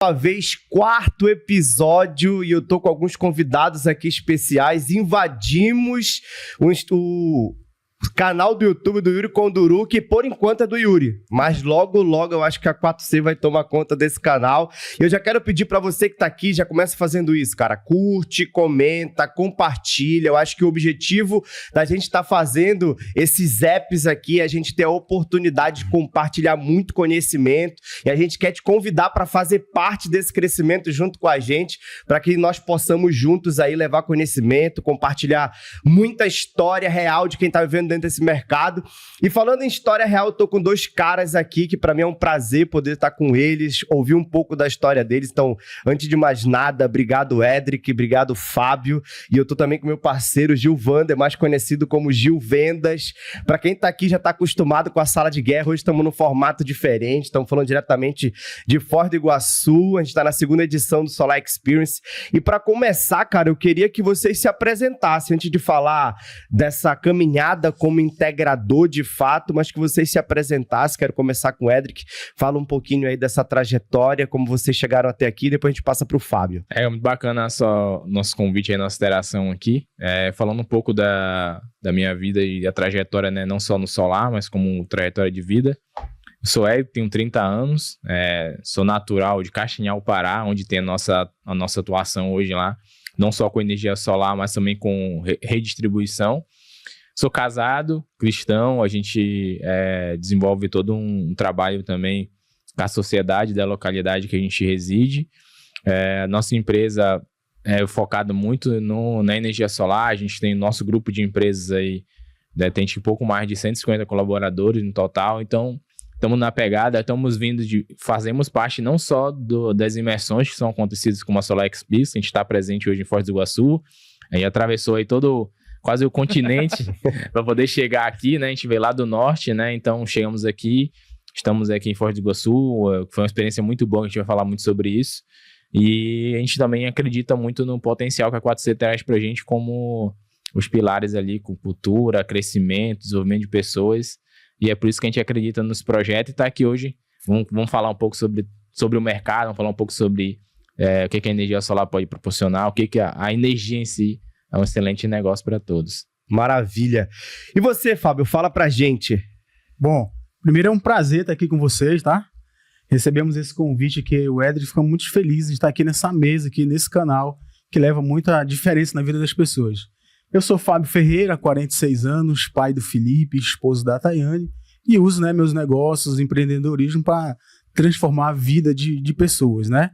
Uma vez, quarto episódio, e eu tô com alguns convidados aqui especiais. Invadimos o canal do YouTube do Yuri Conduru, que por enquanto é do Yuri, mas logo eu acho que a 4C vai tomar conta desse canal. Eu já quero pedir pra você que tá aqui, já começa fazendo isso, cara. Curte, comenta, compartilha. Eu acho que o objetivo da gente tá fazendo esses apps aqui é a gente ter a oportunidade de compartilhar muito conhecimento, e a gente quer te convidar para fazer parte desse crescimento junto com a gente, para que nós possamos juntos aí levar conhecimento, compartilhar muita história real de quem tá vivendo dentro desse mercado. E falando em história real, eu tô com dois caras aqui que para mim é um prazer poder estar com eles, ouvir um pouco da história deles. Então, antes de mais nada, obrigado Edric, obrigado Fábio, e eu tô também com meu parceiro Gil Vander, mais conhecido como Gil Vendas. Para quem tá aqui já tá acostumado com a sala de guerra, hoje estamos num formato diferente, estamos falando diretamente de Foz do Iguaçu, a gente tá na segunda edição do Solar Experience. E para começar, cara, eu queria que vocês se apresentassem antes de falar dessa caminhada como integrador de fato, mas que vocês se apresentassem. Quero começar com o Edric. Fala um pouquinho aí dessa trajetória, como vocês chegaram até aqui, e depois a gente passa para o Fábio. É muito bacana nosso convite aí, nossa interação aqui. Falando um pouco da minha vida e da trajetória, né, não só no solar, mas como trajetória de vida. Eu sou Edric, tenho 30 anos, sou natural de Castanhal, Pará, onde tem a nossa atuação hoje lá, não só com energia solar, mas também com redistribuição. Sou casado, cristão, a gente desenvolve todo um trabalho também com a sociedade da localidade que a gente reside. Nossa empresa é focada muito na energia solar, a gente tem nosso grupo de empresas aí, tem um pouco mais de 150 colaboradores no total, então estamos na pegada, fazemos parte não só das imersões que são acontecidas com a Solar Experience, a gente está presente hoje em Foz do Iguaçu, a gente atravessou aí quase o continente para poder chegar aqui, né? A gente veio lá do norte, né? Então chegamos aqui, estamos aqui em Foz do Iguaçu, foi uma experiência muito boa, a gente vai falar muito sobre isso. E a gente também acredita muito no potencial que a 4C traz para a gente como os pilares ali, com cultura, crescimento, desenvolvimento de pessoas. E é por isso que a gente acredita nos projetos e está aqui hoje. Vamos falar um pouco sobre o mercado, vamos falar um pouco sobre o que a energia solar pode proporcionar, o que a energia em si é um excelente negócio para todos. Maravilha. E você, Fábio, fala pra gente. Bom, primeiro é um prazer estar aqui com vocês, tá? Recebemos esse convite aqui, o Edric fica muito feliz de estar aqui nessa mesa, aqui nesse canal, que leva muita diferença na vida das pessoas. Eu sou Fábio Ferreira, 46 anos, pai do Felipe, esposo da Tayane, e uso, né, meus negócios, empreendedorismo para transformar a vida de pessoas, né?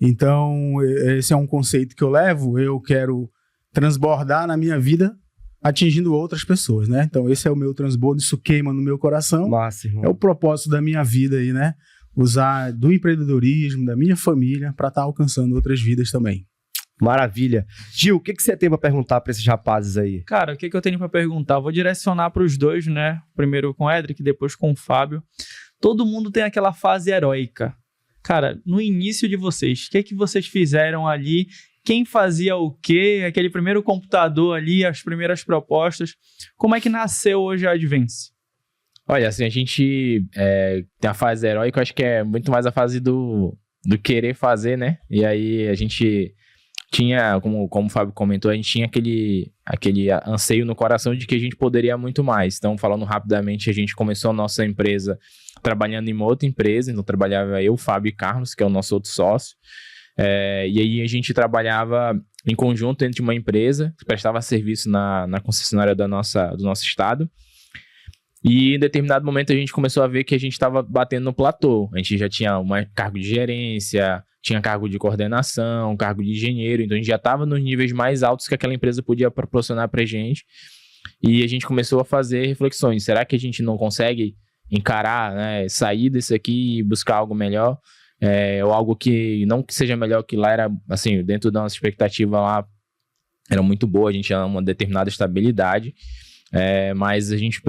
Então, esse é um conceito que eu levo, eu quero transbordar na minha vida, atingindo outras pessoas, né? Então, esse é o meu transbordo, isso queima no meu coração. Massa, irmão. É o propósito da minha vida aí, né? Usar do empreendedorismo, da minha família, para estar alcançando outras vidas também. Maravilha. Gil, o que você tem para perguntar para esses rapazes aí? Cara, o que eu tenho para perguntar? Vou direcionar para os dois, né? Primeiro com o Edric, depois com o Fábio. Todo mundo tem aquela fase heróica. Cara, no início de vocês, o que vocês fizeram ali? Quem fazia o quê? Aquele primeiro computador ali, as primeiras propostas. Como é que nasceu hoje a Advance? Olha, assim, a gente tem a fase heróica, eu acho que é muito mais a fase do querer fazer, né? E aí a gente tinha, como o Fábio comentou, a gente tinha aquele anseio no coração de que a gente poderia muito mais. Então, falando rapidamente, a gente começou a nossa empresa trabalhando em uma outra empresa. Então, trabalhava eu, Fábio e Carlos, que é o nosso outro sócio. E aí a gente trabalhava em conjunto dentro de uma empresa que prestava serviço na concessionária do nosso estado. E em determinado momento a gente começou a ver que a gente estava batendo no platô. A gente já tinha um cargo de gerência, tinha cargo de coordenação, cargo de engenheiro. Então a gente já estava nos níveis mais altos que aquela empresa podia proporcionar para a gente. E a gente começou a fazer reflexões. Será que a gente não consegue encarar, né, sair desse aqui e buscar algo melhor? Ou algo que não que seja melhor, que lá era, assim, dentro da nossa expectativa lá, era muito boa, a gente tinha uma determinada estabilidade, mas a gente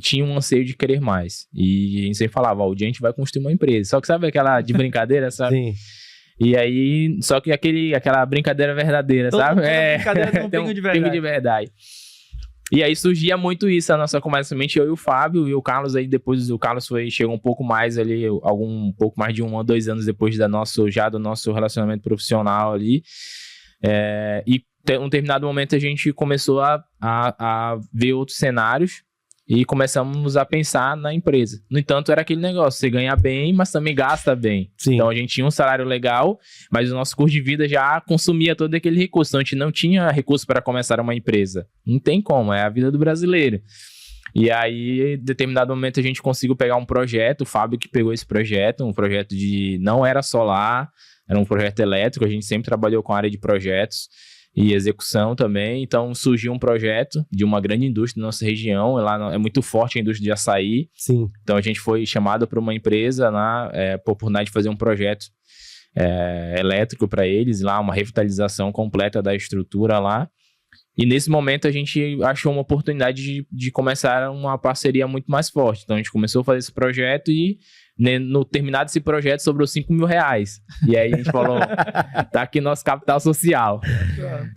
tinha um anseio de querer mais, e a gente sempre falava, o dia a gente vai construir uma empresa, só que sabe aquela de brincadeira, sabe? Sim. E aí, só que aquela brincadeira verdadeira, sabe? Toda brincadeira tem um pingo de verdade. E aí surgia muito isso, a nossa conversa, somente eu e o Fábio, e o Carlos aí depois, o Carlos chegou um pouco mais ali, um pouco mais de 1 ou 2 anos depois do nosso relacionamento profissional ali, e em um determinado momento a gente começou a ver outros cenários, e começamos a pensar na empresa. No entanto, era aquele negócio, você ganha bem, mas também gasta bem. Sim. Então a gente tinha um salário legal, mas o nosso custo de vida já consumia todo aquele recurso. Então a gente não tinha recurso para começar uma empresa. Não tem como, é a vida do brasileiro. E aí, em determinado momento, a gente conseguiu pegar um projeto, o Fábio que pegou esse projeto, um projeto não era solar, era um projeto elétrico, a gente sempre trabalhou com a área de projetos e execução também. Então surgiu um projeto de uma grande indústria da nossa região, lá é muito forte a indústria de açaí. Sim. Então a gente foi chamado para uma empresa lá, por oportunidade de fazer um projeto elétrico para eles, lá uma revitalização completa da estrutura lá. E nesse momento a gente achou uma oportunidade de começar uma parceria muito mais forte. Então a gente começou a fazer esse projeto e no terminado esse projeto sobrou R$5.000. E aí a gente falou, tá aqui nosso capital social.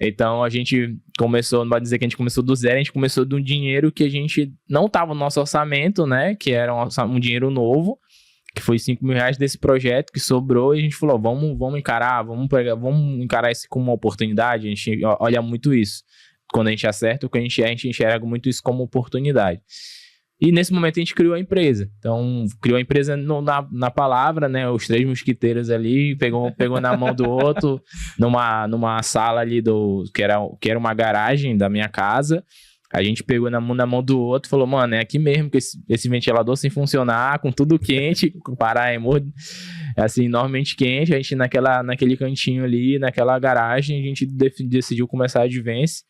Então a gente começou, não vai dizer que a gente começou do zero, a gente começou de um dinheiro que a gente não estava no nosso orçamento, né? Que era um dinheiro novo, que foi R$5.000 desse projeto que sobrou, e a gente falou, vamos encarar isso como uma oportunidade. A gente olha muito isso. Quando a gente acerta, a gente enxerga muito isso como oportunidade. E nesse momento a gente criou a empresa. Então, criou a empresa na palavra, né? Os 3 mosquiteiros ali, pegou na mão do outro, numa sala ali que era uma garagem da minha casa. A gente pegou na mão do outro e falou, mano, é aqui mesmo que esse ventilador sem funcionar, com tudo quente, com Paraíba, assim, enormemente quente. A gente naquele cantinho ali, naquela garagem, a gente decidiu começar a Advance.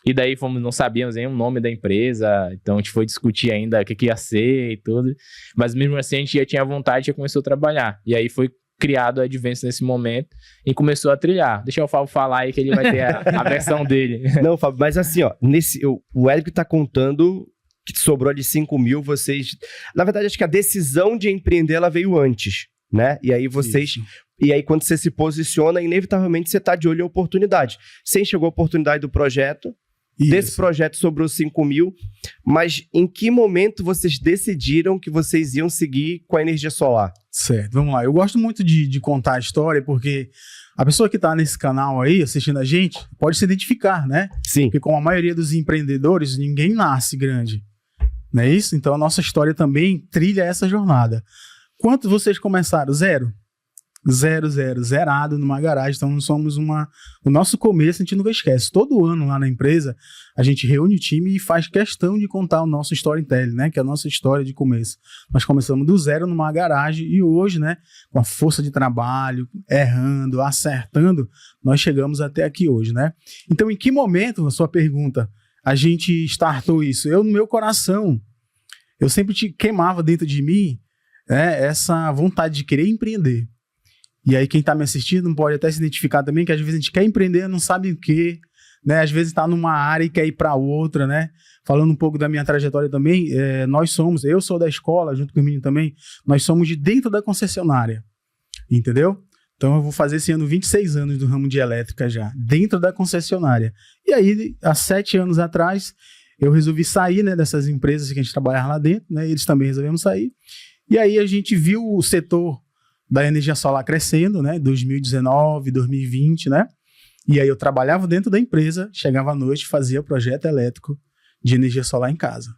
E daí não sabíamos nem o nome da empresa, então a gente foi discutir ainda o que ia ser e tudo. Mas mesmo assim a gente já tinha vontade e já começou a trabalhar. E aí foi criado a Advance nesse momento e começou a trilhar. Deixa o Fábio falar aí que ele vai ter a versão dele. Não, Fábio, mas assim, ó, o Érico tá contando que sobrou de 5 mil, vocês... Na verdade, acho que a decisão de empreender, ela veio antes, né? E aí vocês... Isso. E aí quando você se posiciona, inevitavelmente você tá de olho em oportunidade. Você enxergou a oportunidade do projeto, isso. Desse projeto sobrou 5 mil, mas em que momento vocês decidiram que vocês iam seguir com a energia solar? Certo, vamos lá. Eu gosto muito de contar a história, porque a pessoa que está nesse canal aí, assistindo a gente, pode se identificar, né? Sim. Porque como a maioria dos empreendedores, ninguém nasce grande, não é isso? Então a nossa história também trilha essa jornada. Quantos vocês começaram? 0? 0, zerado numa garagem. Então somos o nosso começo a gente nunca esquece. Todo ano lá na empresa a gente reúne o time e faz questão de contar o nosso storytelling, né? Que é a nossa história de começo. Nós começamos do zero numa garagem e hoje, né, com a força de trabalho, errando, acertando, nós chegamos até aqui hoje, né? Então em que momento, a sua pergunta, a gente startou isso? No meu coração, eu sempre queimava dentro de mim, essa vontade de querer empreender. E aí quem está me assistindo pode até se identificar também, que às vezes a gente quer empreender, não sabe o quê, né? Às vezes está numa área e quer ir para outra, né? Falando um pouco da minha trajetória também, eu sou da escola, junto com o menino também, nós somos de dentro da concessionária, entendeu? Então eu vou fazer esse ano 26 anos do ramo de elétrica já, dentro da concessionária. E aí, há 7 anos atrás, eu resolvi sair, né, dessas empresas que a gente trabalhava lá dentro, né? Eles também resolvemos sair. E aí a gente viu o setor da energia solar crescendo, né? 2019, 2020, né? E aí eu trabalhava dentro da empresa, chegava à noite, fazia projeto elétrico de energia solar em casa.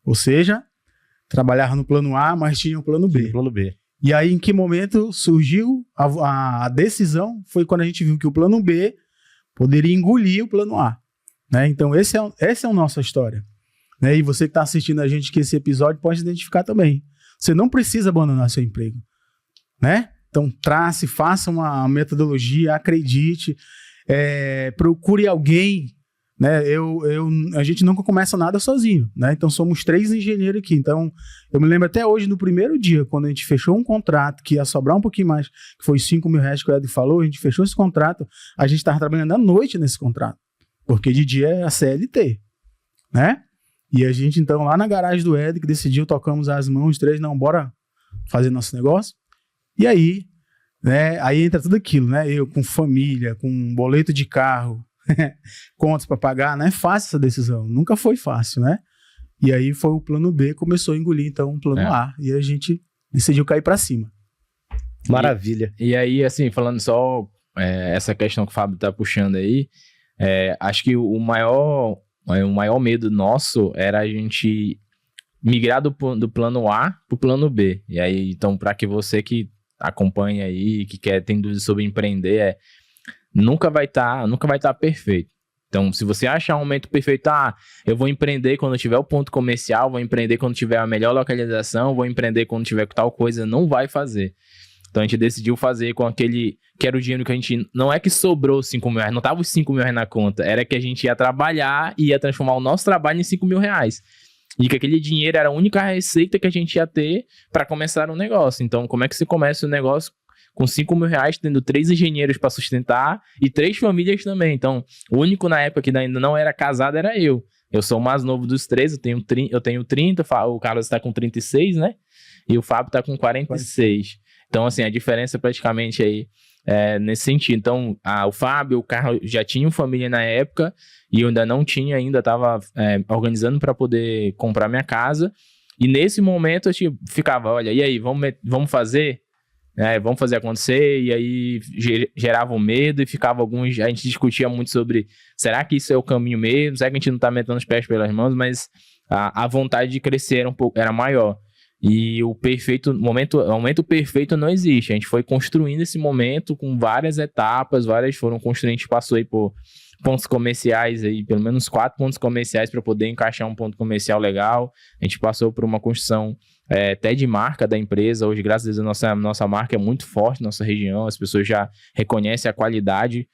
Ou seja, trabalhava no plano A, mas tinha o plano B. Sim, plano B. E aí em que momento surgiu a decisão? Foi quando a gente viu que o plano B poderia engolir o plano A, né? Então essa é a nossa história, né? E você que está assistindo a gente que esse episódio pode se identificar também. Você não precisa abandonar seu emprego, né? Então faça uma metodologia, acredite, procure alguém, né? A gente nunca começa nada sozinho, né? Então somos 3 engenheiros aqui. Então eu me lembro até hoje, no primeiro dia, quando a gente fechou um contrato que ia sobrar um pouquinho mais, que foi R$5.000 que o Ed falou, a gente fechou esse contrato, a gente estava trabalhando à noite nesse contrato, porque de dia é a CLT, né? E a gente então lá na garagem do Ed, que decidiu, tocamos as mãos, 3, não, bora fazer nosso negócio. E aí, né, aí entra tudo aquilo, né? Eu com família, com boleto de carro, contas para pagar, não é fácil essa decisão, nunca foi fácil, né? E aí foi o plano B, começou a engolir então o plano A, e a gente decidiu cair para cima. Maravilha. E aí, assim, falando só essa questão que o Fábio tá puxando aí, acho que o maior medo nosso era a gente migrar do plano A pro plano B. E aí, então, para que você que acompanha aí, que tem dúvidas sobre empreender, nunca vai tá perfeito. Então, se você achar um momento perfeito, eu vou empreender quando tiver o ponto comercial, vou empreender quando tiver a melhor localização, vou empreender quando tiver tal coisa, não vai fazer. Então, a gente decidiu fazer com aquele, que era o dinheiro que a gente, não é que sobrou 5 mil reais, não tava os 5 mil reais na conta, era que a gente ia trabalhar e ia transformar o nosso trabalho em 5 mil reais. E que aquele dinheiro era a única receita que a gente ia ter para começar um negócio. Então, como é que você começa o negócio com 5 mil reais, tendo 3 engenheiros para sustentar e 3 famílias também? Então, o único na época que ainda não era casado era eu. Eu sou o mais novo dos 3, eu tenho 30, o Carlos está com 36, né? E o Fábio está com 46. Então, assim, a diferença praticamente aí nesse sentido. Então, o Fábio, o Carlos já tinham família na época e eu ainda não tinha, estava organizando para poder comprar minha casa. E nesse momento eu ficava, olha, e aí, vamos fazer? Vamos fazer acontecer? E aí gerava um medo e ficava a gente discutia muito sobre, será que isso é o caminho mesmo? Será que a gente não está metendo os pés pelas mãos? Mas a vontade de crescer era maior. E o momento perfeito não existe. A gente foi construindo esse momento com várias etapas, foram construindo, a gente passou aí por pontos comerciais, aí, pelo menos 4 pontos comerciais para poder encaixar um ponto comercial legal. A gente passou por uma construção até de marca da empresa. Hoje, graças a Deus, nossa marca é muito forte na nossa região, as pessoas já reconhecem a qualidade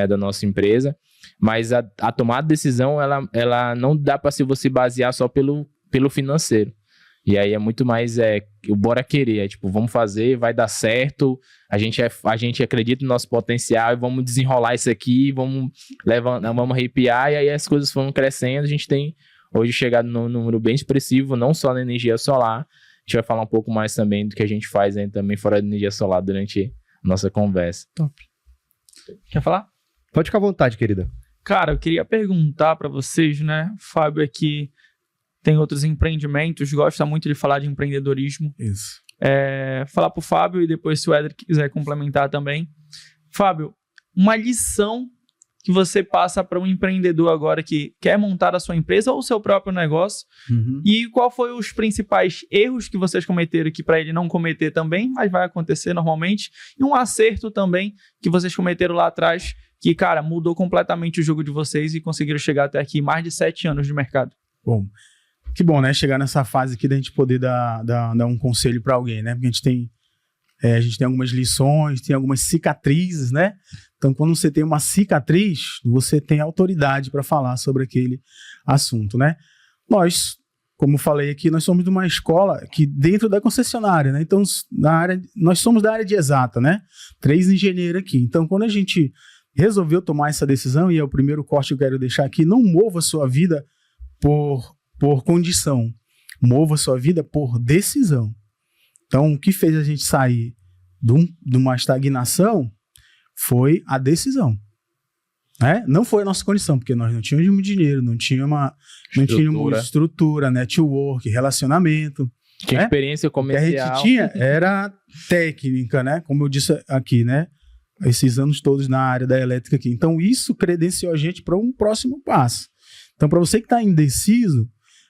da nossa empresa, mas a tomada de decisão, ela não dá para você basear só pelo financeiro. E aí é muito mais o bora querer, vamos fazer, vai dar certo, a gente acredita no nosso potencial e vamos desenrolar isso aqui, vamos arrepiar, e aí as coisas foram crescendo. A gente tem hoje chegado num número bem expressivo, não só na energia solar. A gente vai falar um pouco mais também do que a gente faz também fora da energia solar durante a nossa conversa. Top. Quer falar? Pode ficar à vontade, querida. Cara, eu queria perguntar para vocês, né? O Fábio aqui tem outros empreendimentos, gosta muito de falar de empreendedorismo. Isso. Falar pro Fábio e depois, se o Éder quiser complementar também. Fábio, uma lição que você passa para um empreendedor agora que quer montar a sua empresa ou o seu próprio negócio, e qual foi os principais erros que vocês cometeram aqui para ele não cometer também, mas vai acontecer normalmente, e um acerto também que vocês cometeram lá atrás, que, cara, mudou completamente o jogo de vocês e conseguiram chegar até aqui, mais de 7 anos de mercado. Bom, que bom, né? Chegar nessa fase aqui da gente poder dar um conselho para alguém, né? Porque a gente tem algumas lições, tem algumas cicatrizes, né? Então, quando você tem uma cicatriz, você tem autoridade para falar sobre aquele assunto, né? Nós, como falei aqui, nós somos de uma escola que dentro da concessionária, né? Então, nós somos da área de exata, né? 3 engenheiros aqui. Então, quando a gente resolveu tomar essa decisão, e é o primeiro corte que eu quero deixar aqui, não mova a sua vida por condição, mova a sua vida por decisão. Então, o que fez a gente sair de uma estagnação foi a decisão. Né? Não foi a nossa condição, porque nós não tínhamos dinheiro, não tínhamos estrutura, network, relacionamento. Tinha experiência comercial. O que a gente tinha era técnica, né? Como eu disse aqui, né? Esses anos todos na área da elétrica aqui. Então, isso credenciou a gente para um próximo passo. Então, para você que está indeciso,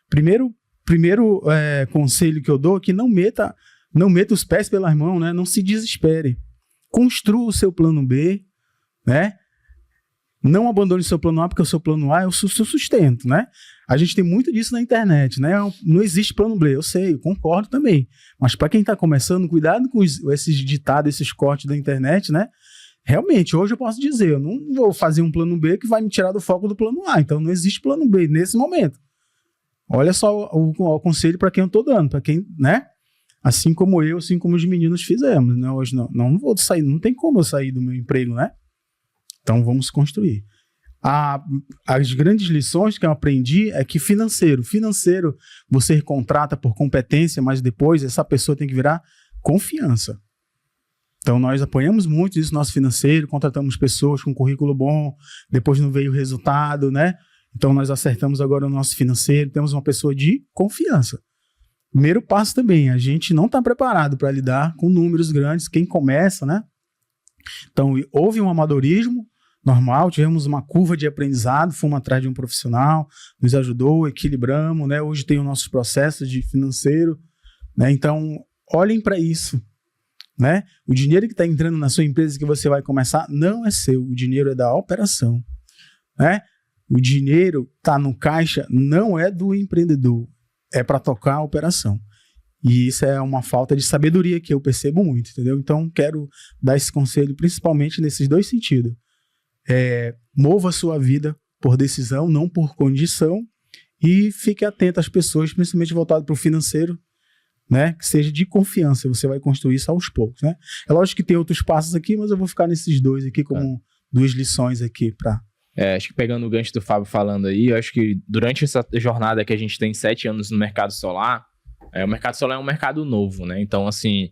primeiro conselho que eu dou é que não meta os pés pelas mãos, né? Não se desespere. Construa o seu plano B, né? Não abandone o seu plano A, porque o seu plano A é o seu sustento, né? A gente tem muito disso na internet, né? Não existe plano B, eu sei, eu concordo também. Mas para quem está começando, cuidado com esses ditados, esses cortes da internet, né? Realmente, hoje eu posso dizer, eu não vou fazer um plano B que vai me tirar do foco do plano A. Então, não existe plano B nesse momento. Olha só o conselho para quem eu estou dando, para quem, né? Assim como os meninos fizemos, né? Hoje não vou sair, não tem como eu sair do meu emprego, né? Então, vamos construir. As grandes lições que eu aprendi é que financeiro, você contrata por competência, mas depois essa pessoa tem que virar confiança. Então, nós apoiamos muito isso no nosso financeiro, contratamos pessoas com currículo bom, depois não veio o resultado, né? Então, nós acertamos agora o nosso financeiro, temos uma pessoa de confiança. Primeiro passo também, a gente não está preparado para lidar com números grandes, quem começa, né? Então, houve um amadorismo normal, tivemos uma curva de aprendizado, fomos atrás de um profissional, nos ajudou, equilibramos, né? Hoje tem os nossos processos de financeiro, né? Então, olhem para isso, né? O dinheiro que está entrando na sua empresa que você vai começar não é seu, o dinheiro é da operação, né? O dinheiro está no caixa, não é do empreendedor, é para tocar a operação. E isso é uma falta de sabedoria que eu percebo muito, entendeu? Então, quero dar esse conselho principalmente nesses dois sentidos. Mova a sua vida por decisão, não por condição, e fique atento às pessoas, principalmente voltado para o financeiro, né? Que seja de confiança, você vai construir isso aos poucos, né? É lógico que tem outros passos aqui, mas eu vou ficar nesses dois aqui como duas lições aqui para... Acho que pegando o gancho do Fábio falando aí, eu acho que durante essa jornada que a gente tem 7 anos no mercado solar, o mercado solar é um mercado novo, né? Então, assim,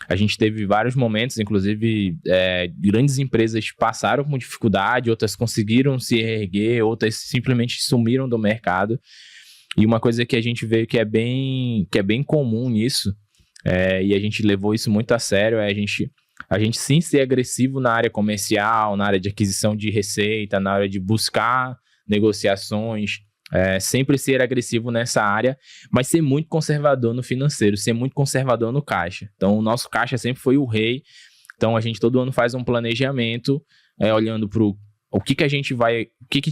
a gente teve vários momentos, inclusive grandes empresas passaram com dificuldade, outras conseguiram se reerguer, outras simplesmente sumiram do mercado. E uma coisa que a gente vê que é bem comum nisso, e a gente levou isso muito a sério, é a gente sim ser agressivo na área comercial, na área de aquisição de receita, na área de buscar negociações, sempre ser agressivo nessa área, mas ser muito conservador no financeiro, ser muito conservador no caixa. Então, o nosso caixa sempre foi o rei. Então, a gente todo ano faz um planejamento, olhando para o que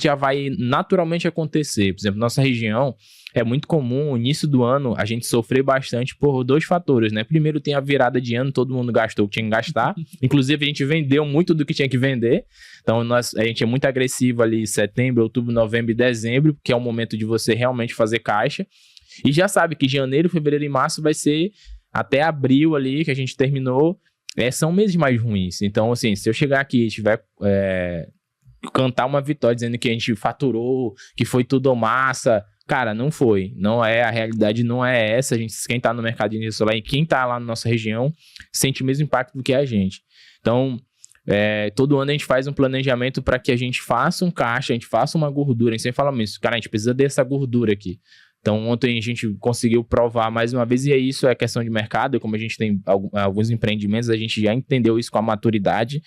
já vai naturalmente acontecer. Por exemplo, nossa região é muito comum, no início do ano, a gente sofrer bastante por 2 fatores, né? Primeiro, tem a virada de ano, todo mundo gastou o que tinha que gastar. Inclusive, a gente vendeu muito do que tinha que vender. Então, a gente é muito agressivo ali em setembro, outubro, novembro e dezembro, que é o momento de você realmente fazer caixa. E já sabe que janeiro, fevereiro e março vai ser até abril ali, que a gente terminou. São meses mais ruins. Então, assim, se eu chegar aqui e tiver... cantar uma vitória dizendo que a gente faturou, que foi tudo massa, cara, não foi, não é, a realidade não é essa. Quem tá no mercado de energia solar e quem tá lá na nossa região sente o mesmo impacto do que a gente. Então, todo ano a gente faz um planejamento para que a gente faça um caixa, a gente faça uma gordura, a gente sempre fala isso, cara, a gente precisa dessa gordura aqui. Então, ontem a gente conseguiu provar mais uma vez, e isso é questão de mercado, como a gente tem alguns empreendimentos, a gente já entendeu isso com a maturidade,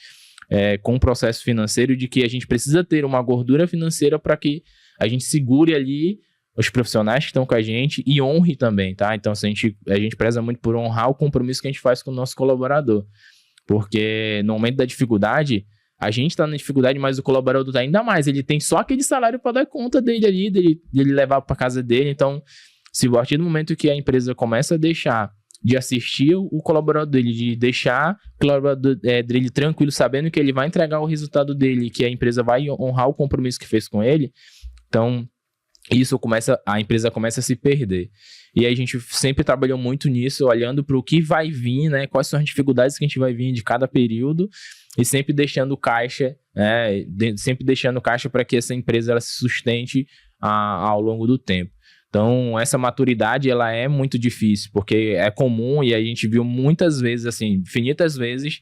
com o processo financeiro, de que a gente precisa ter uma gordura financeira para que a gente segure ali os profissionais que estão com a gente e honre também, tá? Então, a gente preza muito por honrar o compromisso que a gente faz com o nosso colaborador. Porque no momento da dificuldade, a gente está na dificuldade, mas o colaborador está ainda mais. Ele tem só aquele salário para dar conta dele ali, dele levar para casa dele. Então, se a partir do momento que a empresa começa a deixar de assistir o colaborador dele, de deixar o colaborador dele tranquilo, sabendo que ele vai entregar o resultado dele, que a empresa vai honrar o compromisso que fez com ele, então a empresa começa a se perder. E aí a gente sempre trabalhou muito nisso, olhando para o que vai vir, né? Quais são as dificuldades que a gente vai vir de cada período, e sempre deixando caixa, para que essa empresa ela se sustente ao longo do tempo. Então, essa maturidade, ela é muito difícil, porque é comum, e a gente viu muitas vezes, assim, infinitas vezes,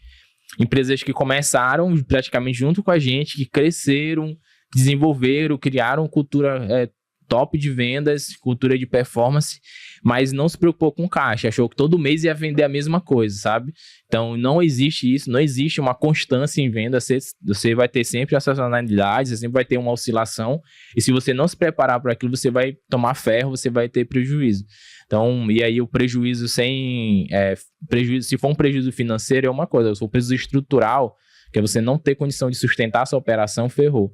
empresas que começaram praticamente junto com a gente, que cresceram, desenvolveram, criaram cultura top de vendas, cultura de performance, mas não se preocupou com caixa, achou que todo mês ia vender a mesma coisa, sabe? Então, não existe isso, não existe uma constância em venda, você vai ter sempre a sazonalidade, você sempre vai ter uma oscilação, e se você não se preparar para aquilo, você vai tomar ferro, você vai ter prejuízo. Então, e aí o prejuízo se for um prejuízo financeiro é uma coisa, se for um prejuízo estrutural, que é você não ter condição de sustentar a sua operação, ferrou.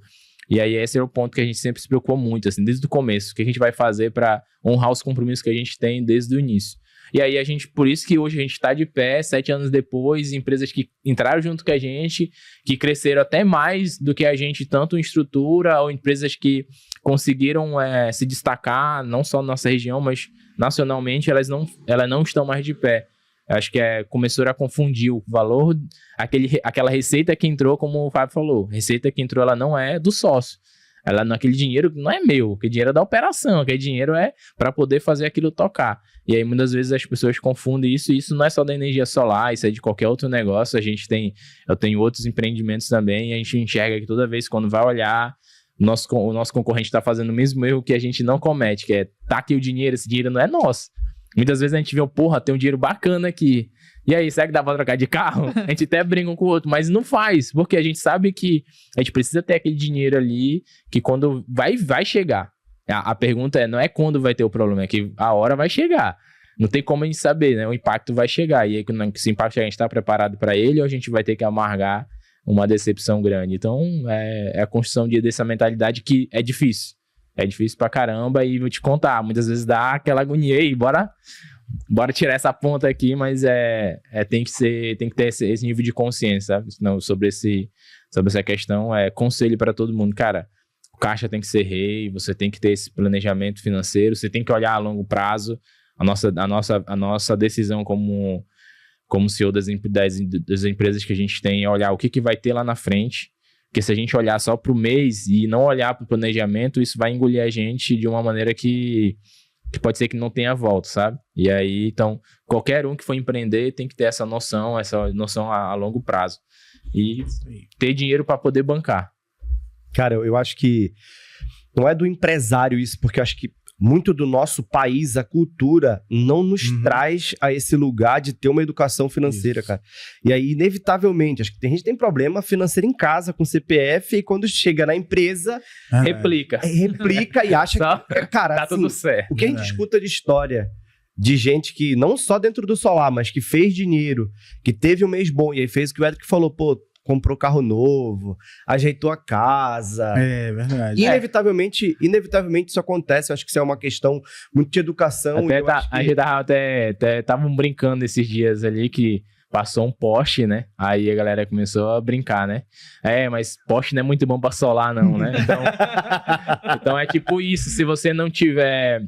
E aí esse é o ponto que a gente sempre se preocupou muito, assim, desde o começo, o que a gente vai fazer para honrar os compromissos que a gente tem desde o início. E aí por isso que hoje a gente está de pé, 7 anos depois, empresas que entraram junto com a gente, que cresceram até mais do que a gente, tanto em estrutura, ou empresas que conseguiram se destacar, não só na nossa região, mas nacionalmente, elas não estão mais de pé. Acho que começou a confundir o valor, aquela receita que entrou, como o Fábio falou, receita que entrou, ela não é do sócio, aquele dinheiro não é meu, aquele dinheiro é da operação, aquele dinheiro é para poder fazer aquilo tocar. E aí, muitas vezes, as pessoas confundem isso, e isso não é só da energia solar, isso é de qualquer outro negócio. Eu tenho outros empreendimentos também, e a gente enxerga que toda vez, quando vai olhar, o nosso concorrente está fazendo o mesmo erro que a gente não comete, que é, tá aqui o dinheiro, esse dinheiro não é nosso. Muitas vezes a gente vê, porra, tem um dinheiro bacana aqui. E aí, será que dá pra trocar de carro? A gente até brinca um com o outro, mas não faz, porque a gente sabe que a gente precisa ter aquele dinheiro ali, que quando vai chegar. A pergunta não é quando vai ter o problema, é que a hora vai chegar. Não tem como a gente saber, né? O impacto vai chegar. E aí, quando esse impacto chegar, a gente tá preparado para ele, ou a gente vai ter que amargar uma decepção grande. Então, é a construção dessa mentalidade que é difícil. É difícil pra caramba, e vou te contar, muitas vezes dá aquela agonia aí, bora tirar essa ponta aqui, mas tem que ter esse nível de consciência, sabe? Não, sobre essa questão, conselho para todo mundo, cara. O caixa tem que ser rei, você tem que ter esse planejamento financeiro, você tem que olhar a longo prazo. A nossa decisão como CEO das empresas que a gente tem é olhar o que vai ter lá na frente. Porque se a gente olhar só para o mês e não olhar para o planejamento, isso vai engolir a gente de uma maneira que pode ser que não tenha volta, sabe? E aí, então, qualquer um que for empreender tem que ter essa noção a longo prazo. E ter dinheiro para poder bancar. Cara, eu acho que não é do empresário isso, porque eu acho que muito do nosso país, a cultura, não nos traz a esse lugar de ter uma educação financeira, cara. E aí, inevitavelmente, acho que tem gente que tem problema financeiro em casa, com CPF, e quando chega na empresa... Replica e acha que... Cara, tá assim, tudo certo. O que a gente escuta de história de gente que, não só dentro do solar, mas que fez dinheiro, que teve um mês bom, e aí fez o que o Edric falou, pô, comprou carro novo, ajeitou a casa. É verdade. Inevitavelmente isso acontece. Eu acho que isso é uma questão muito de educação. A gente tava brincando esses dias ali que passou um poste, né? Aí a galera começou a brincar, né? Mas poste não é muito bom pra solar, não, né? Então é tipo isso. Se você não tiver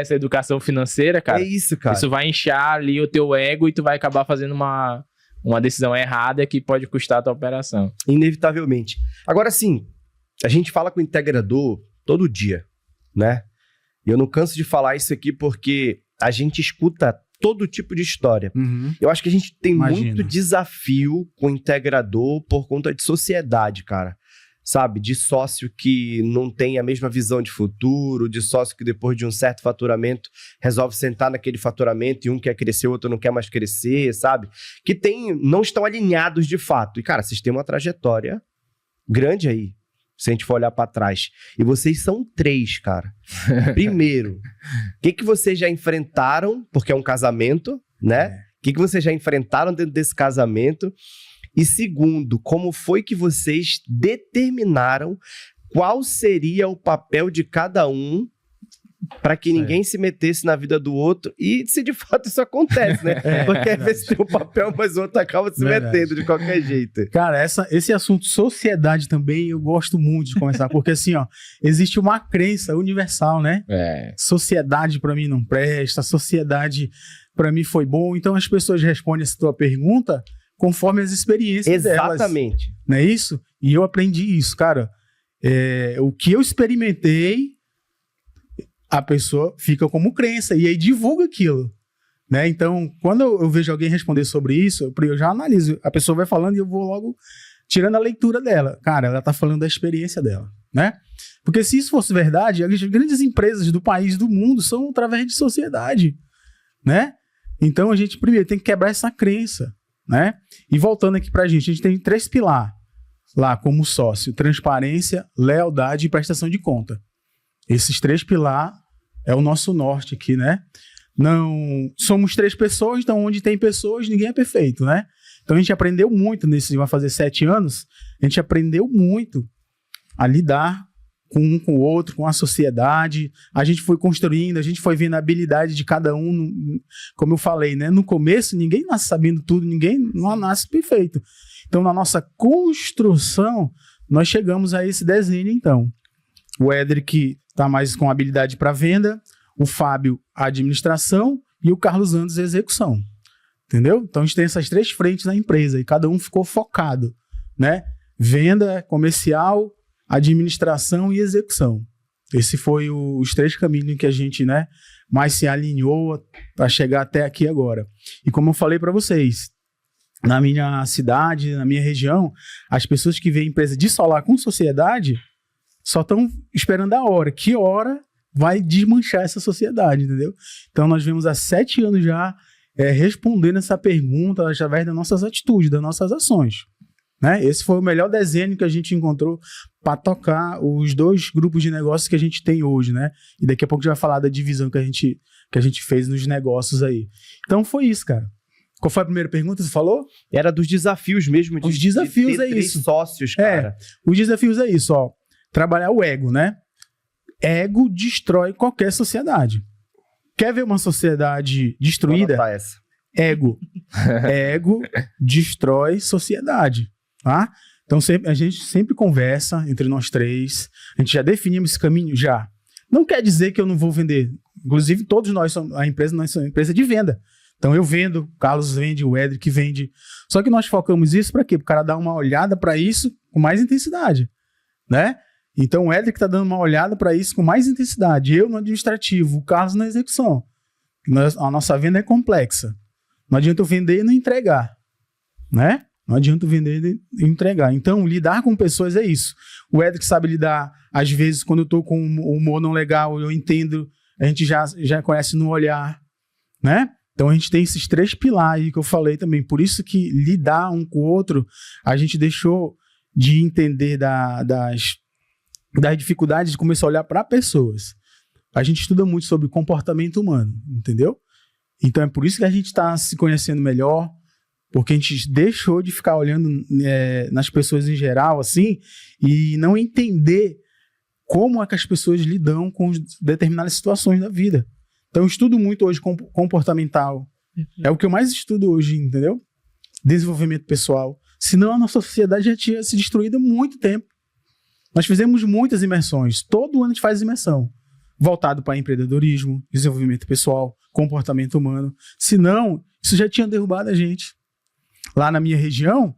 essa educação financeira, cara, é isso, cara. Isso vai inchar ali o teu ego e tu vai acabar fazendo uma decisão errada que pode custar a tua operação. Inevitavelmente. Agora, sim, a gente fala com o integrador todo dia, né? E eu não canso de falar isso aqui porque a gente escuta todo tipo de história. Eu acho que a gente tem muito desafio com o integrador por conta de sociedade, cara. Sabe? De sócio que não tem a mesma visão de futuro, de sócio que depois de um certo faturamento resolve sentar naquele faturamento e um quer crescer, o outro não quer mais crescer, sabe? Que não estão alinhados de fato. E, cara, vocês têm uma trajetória grande aí, se a gente for olhar pra trás. E vocês são 3, cara. Primeiro, o que vocês já enfrentaram, porque é um casamento, né? O que vocês já enfrentaram dentro desse casamento? E segundo, como foi que vocês determinaram qual seria o papel de cada um para que ninguém se metesse na vida do outro? E se de fato isso acontece, né? Porque às vezes tem um papel, mas o outro acaba se metendo de qualquer jeito. Cara, esse assunto sociedade também eu gosto muito de conversar, porque assim, ó, existe uma crença universal, né? Sociedade para mim não presta, sociedade para mim foi bom. Então as pessoas respondem essa tua pergunta conforme as experiências delas. Exatamente. Não é isso? E eu aprendi isso, cara. O que eu experimentei, a pessoa fica como crença e aí divulga aquilo, né? Então, quando eu vejo alguém responder sobre isso, eu já analiso. A pessoa vai falando e eu vou logo tirando a leitura dela. Cara, ela tá falando da experiência dela, né? Porque se isso fosse verdade, as grandes empresas do país, do mundo, são através de sociedade, né? Então, a gente primeiro tem que quebrar essa crença, né? E voltando aqui pra gente tem 3 pilares lá como sócio: transparência, lealdade e prestação de conta. Esses 3 pilares é o nosso norte aqui, né? Não somos 3 pessoas, então onde tem pessoas, ninguém é perfeito, né? Então a gente aprendeu muito vai fazer 7 anos, a gente aprendeu muito a lidar com um com o outro, com a sociedade. A gente foi construindo, a gente foi vendo a habilidade de cada um, como eu falei, né? No começo, ninguém nasce sabendo tudo, ninguém não nasce perfeito. Então, na nossa construção, nós chegamos a esse desenho, então. O Edric está mais com habilidade para venda, o Fábio, a administração, e o Carlos Andes, a execução. Entendeu? Então, a gente tem essas 3 frentes na empresa, e cada um ficou focado, né? Venda, comercial, administração e execução. Esse foi os 3 caminhos que a gente, né, mas se alinhou para chegar até aqui agora. E como eu falei para vocês, na minha cidade, na minha região, as pessoas que veem empresa de solar com sociedade só estão esperando a hora. Que hora vai desmanchar essa sociedade, entendeu? Então nós vemos há 7 anos já respondendo essa pergunta através das nossas atitudes, das nossas ações. Né? Esse foi o melhor desenho que a gente encontrou para tocar os 2 grupos de negócios que a gente tem hoje, né? E daqui a pouco a gente vai falar da divisão que a gente fez nos negócios aí. Então foi isso, cara. Qual foi a primeira pergunta que você falou? Era dos desafios mesmo. Os desafios de ter 3 isso. sócios, cara. Os desafios é isso, ó. Trabalhar o ego, né? Ego destrói qualquer sociedade. Quer ver uma sociedade destruída? Vou anotar essa. Ego. Ego destrói sociedade, tá? Então a gente sempre conversa entre nós 3. A gente já definimos esse caminho? Já. Não quer dizer que eu não vou vender. Inclusive, todos nós somos nós somos uma empresa de venda. Então eu vendo, o Carlos vende, o Edric vende. Só que nós focamos isso para quê? Para o cara dar uma olhada para isso com mais intensidade, né? Então o Edric está dando uma olhada para isso com mais intensidade. Eu no administrativo, o Carlos na execução. A nossa venda é complexa. Não adianta eu vender e não entregar, né? Não adianta eu vender e entregar. Então, lidar com pessoas é isso. O Edric sabe lidar, às vezes, quando eu estou com um humor não legal, eu entendo, a gente já conhece no olhar, né? Então, a gente tem esses 3 pilares que eu falei também. Por isso que lidar um com o outro, a gente deixou de entender das dificuldades de começar a olhar para pessoas. A gente estuda muito sobre comportamento humano, entendeu? Então, é por isso que a gente está se conhecendo melhor, porque a gente deixou de ficar olhando nas pessoas em geral, assim, e não entender como é que as pessoas lidam com determinadas situações da vida. Então, eu estudo muito hoje comportamental. É o que eu mais estudo hoje, entendeu? Desenvolvimento pessoal. Senão, a nossa sociedade já tinha se destruído há muito tempo. Nós fizemos muitas imersões. Todo ano a gente faz imersão. Voltado para empreendedorismo, desenvolvimento pessoal, comportamento humano. Senão, isso já tinha derrubado a gente. Lá na minha região,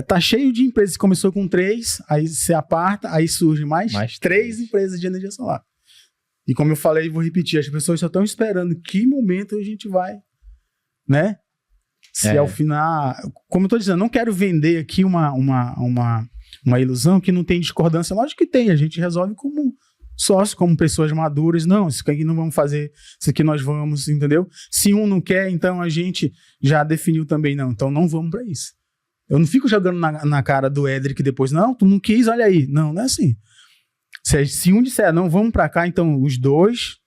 tá cheio de empresas. Começou com 3, aí se aparta, aí surge mais 3 empresas de energia solar. E como eu falei, vou repetir, as pessoas só estão esperando que momento a gente vai, né? Se ao final... Como eu estou dizendo, não quero vender aqui uma ilusão que não tem discordância. Lógico que tem, a gente resolve como sócio, como pessoas maduras. Não, isso aqui não vamos fazer, isso aqui nós vamos, entendeu? Se um não quer, então a gente já definiu também, não. Então não vamos para isso. Eu não fico jogando na cara do Edric depois, não, tu não quis, olha aí. Não, não é assim. Se um disser, não, vamos para cá, então os 2,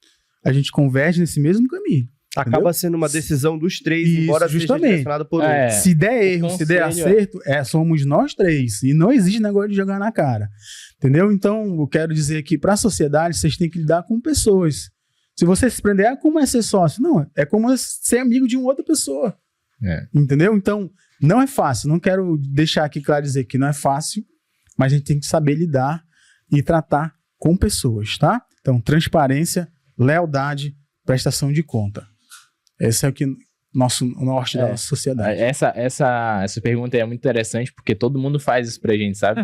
a gente converge nesse mesmo caminho. Acaba entendeu? Sendo uma decisão dos 3, Isso, embora justamente. seja direcionado por um. Se der erro, se der acerto, somos nós 3. E não existe negócio de jogar na cara. Entendeu? Então, eu quero dizer que para a sociedade, vocês têm que lidar com pessoas. Se você se prender, como é ser sócio? Não, é como ser amigo de uma outra pessoa. Entendeu? Então, não é fácil. Não quero deixar aqui claro dizer que não é fácil, mas a gente tem que saber lidar e tratar com pessoas, tá? Então, transparência, lealdade, prestação de conta. Esse é o que o norte da nossa sociedade. Essa pergunta é muito interessante, porque todo mundo faz isso pra gente, sabe?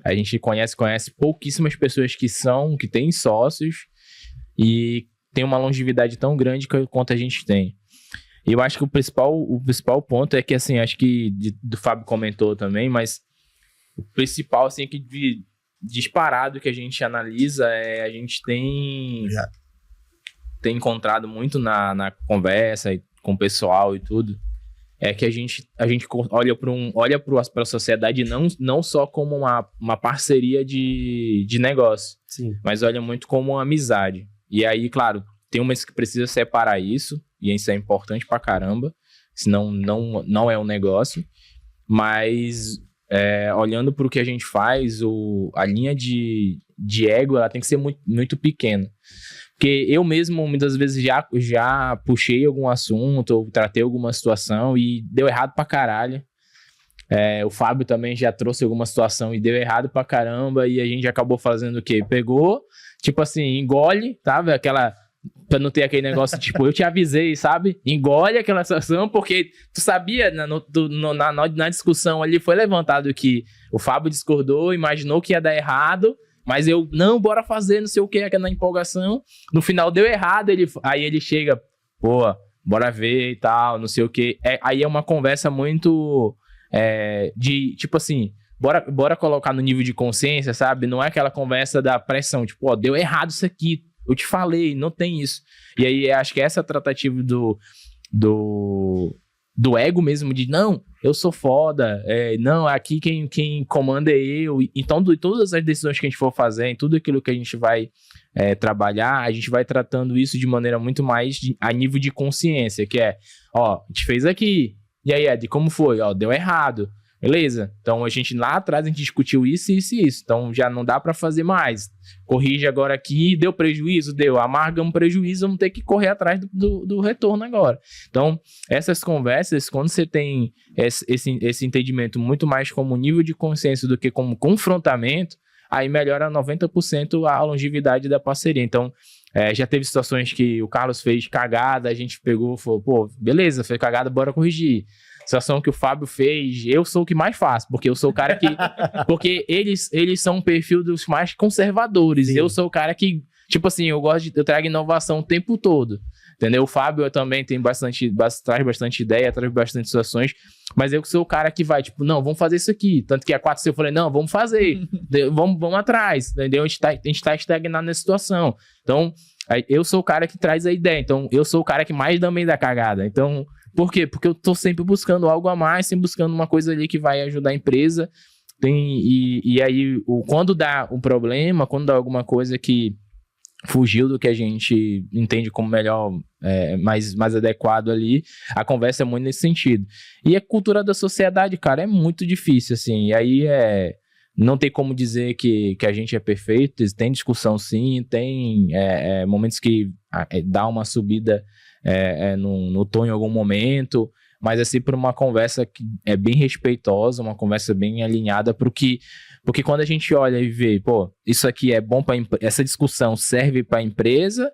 A gente conhece pouquíssimas pessoas que têm sócios e tem uma longevidade tão grande quanto a gente tem. E eu acho que o principal ponto é que, assim, acho que do Fábio comentou também, mas o principal, assim, que disparado que a gente analisa a gente tem encontrado muito na conversa e com o pessoal e tudo, é que a gente olha para a sociedade não só como uma parceria de negócio, Sim. mas olha muito como uma amizade. E aí, claro, tem umas que precisa separar isso, e isso é importante pra caramba, senão não é um negócio, mas olhando para o que a gente faz, a linha de ego ela tem que ser muito, muito pequena. Porque eu mesmo, muitas vezes, já puxei algum assunto ou tratei alguma situação e deu errado pra caralho. O Fábio também já trouxe alguma situação e deu errado pra caramba e a gente acabou fazendo o quê? Pegou, tipo assim, engole, sabe? Pra não ter aquele negócio, tipo, eu te avisei, sabe? Engole aquela situação, porque tu sabia, na discussão ali foi levantado que o Fábio discordou, imaginou que ia dar errado Mas eu, não, bora fazer, não sei o que, na empolgação. No final deu errado, aí ele chega, pô, bora ver e tal, não sei o que. Aí é uma conversa muito de, tipo assim, bora colocar no nível de consciência, sabe? Não é aquela conversa da pressão, tipo, ó, deu errado isso aqui, eu te falei, não tem isso. E aí acho que essa tratativa do ego mesmo, de não, eu sou foda, não, aqui quem comanda é eu. Então, todas as decisões que a gente for fazer, em tudo aquilo que a gente vai trabalhar, a gente vai tratando isso de maneira muito mais a nível de consciência, que ó, a gente fez aqui, e aí, Ed, como foi? Ó, deu errado. Beleza? Então, lá atrás a gente discutiu isso, isso e isso. Então, já não dá pra fazer mais. Corrige agora aqui, deu prejuízo? Deu. Amarga um prejuízo, vamos ter que correr atrás do retorno agora. Então, essas conversas, quando você tem esse entendimento muito mais como nível de consciência do que como confrontamento, aí melhora 90% a longevidade da parceria. Então, já teve situações que o Carlos fez cagada, a gente pegou e falou, pô, beleza, fez cagada, bora corrigir. Situação que o Fábio fez, eu sou o que mais faço, porque eu sou o cara que... porque eles são um perfil dos mais conservadores. Sim. Eu sou o cara que, tipo assim, eu trago inovação o tempo todo. Entendeu? O Fábio também tem traz bastante ideia, traz bastante situações, mas eu sou o cara que vai, tipo, não, vamos fazer isso aqui. Tanto que a 4C eu falei, não, vamos fazer, vamos atrás, entendeu? A gente tá estagnado nessa situação. Então, eu sou o cara que traz a ideia, então eu sou o cara que mais também dá cagada. Então, por quê? Porque eu tô sempre buscando algo a mais, sempre buscando uma coisa ali que vai ajudar a empresa. E aí, quando dá um problema, quando dá alguma coisa que fugiu do que a gente entende como melhor, mais adequado ali, a conversa é muito nesse sentido. E a cultura da sociedade, cara, é muito difícil, assim. E aí não tem como dizer que a gente é perfeito, tem discussão sim, tem momentos que dá uma subida no tom em algum momento, mas assim por uma conversa que é bem respeitosa, uma conversa bem alinhada porque quando a gente olha e vê, pô, isso aqui é bom para essa discussão serve para a empresa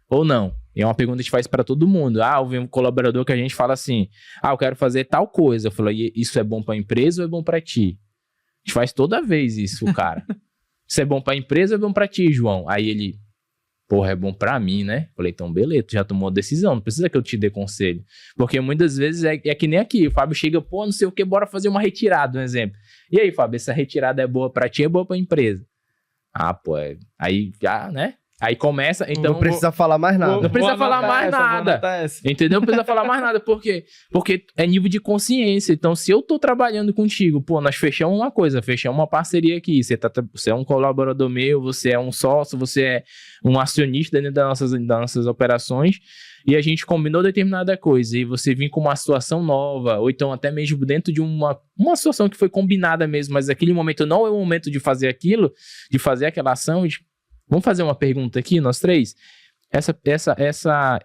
ou não? É uma pergunta que a gente faz para todo mundo. Houve um colaborador que a gente fala assim, eu quero fazer tal coisa. Eu falo, isso é bom para a empresa ou é bom para ti? A gente faz toda vez isso, cara. Isso é bom para a empresa ou é bom para ti, João? Aí ele, porra, é bom pra mim, né? Falei, então beleza, tu já tomou a decisão, não precisa que eu te dê conselho. Porque muitas vezes é que nem aqui, o Fábio chega, pô, não sei o que, bora fazer uma retirada, um exemplo. E aí, Fábio, essa retirada é boa pra ti, é boa pra empresa? Pô, aí já, né? Aí começa, então... Não precisa falar mais nada. Não precisa falar mais nada. Entendeu? Não precisa falar mais nada. Por quê? Porque é nível de consciência. Então, se eu tô trabalhando contigo, pô, nós fechamos uma coisa, fechamos uma parceria aqui. Você é um colaborador meu, você é um sócio, você é um acionista dentro das nossas operações, e a gente combinou determinada coisa, e você vir com uma situação nova, ou então até mesmo dentro de uma situação que foi combinada mesmo, mas naquele momento não é o momento de fazer aquilo, de fazer aquela ação. Vamos fazer uma pergunta aqui, nós três?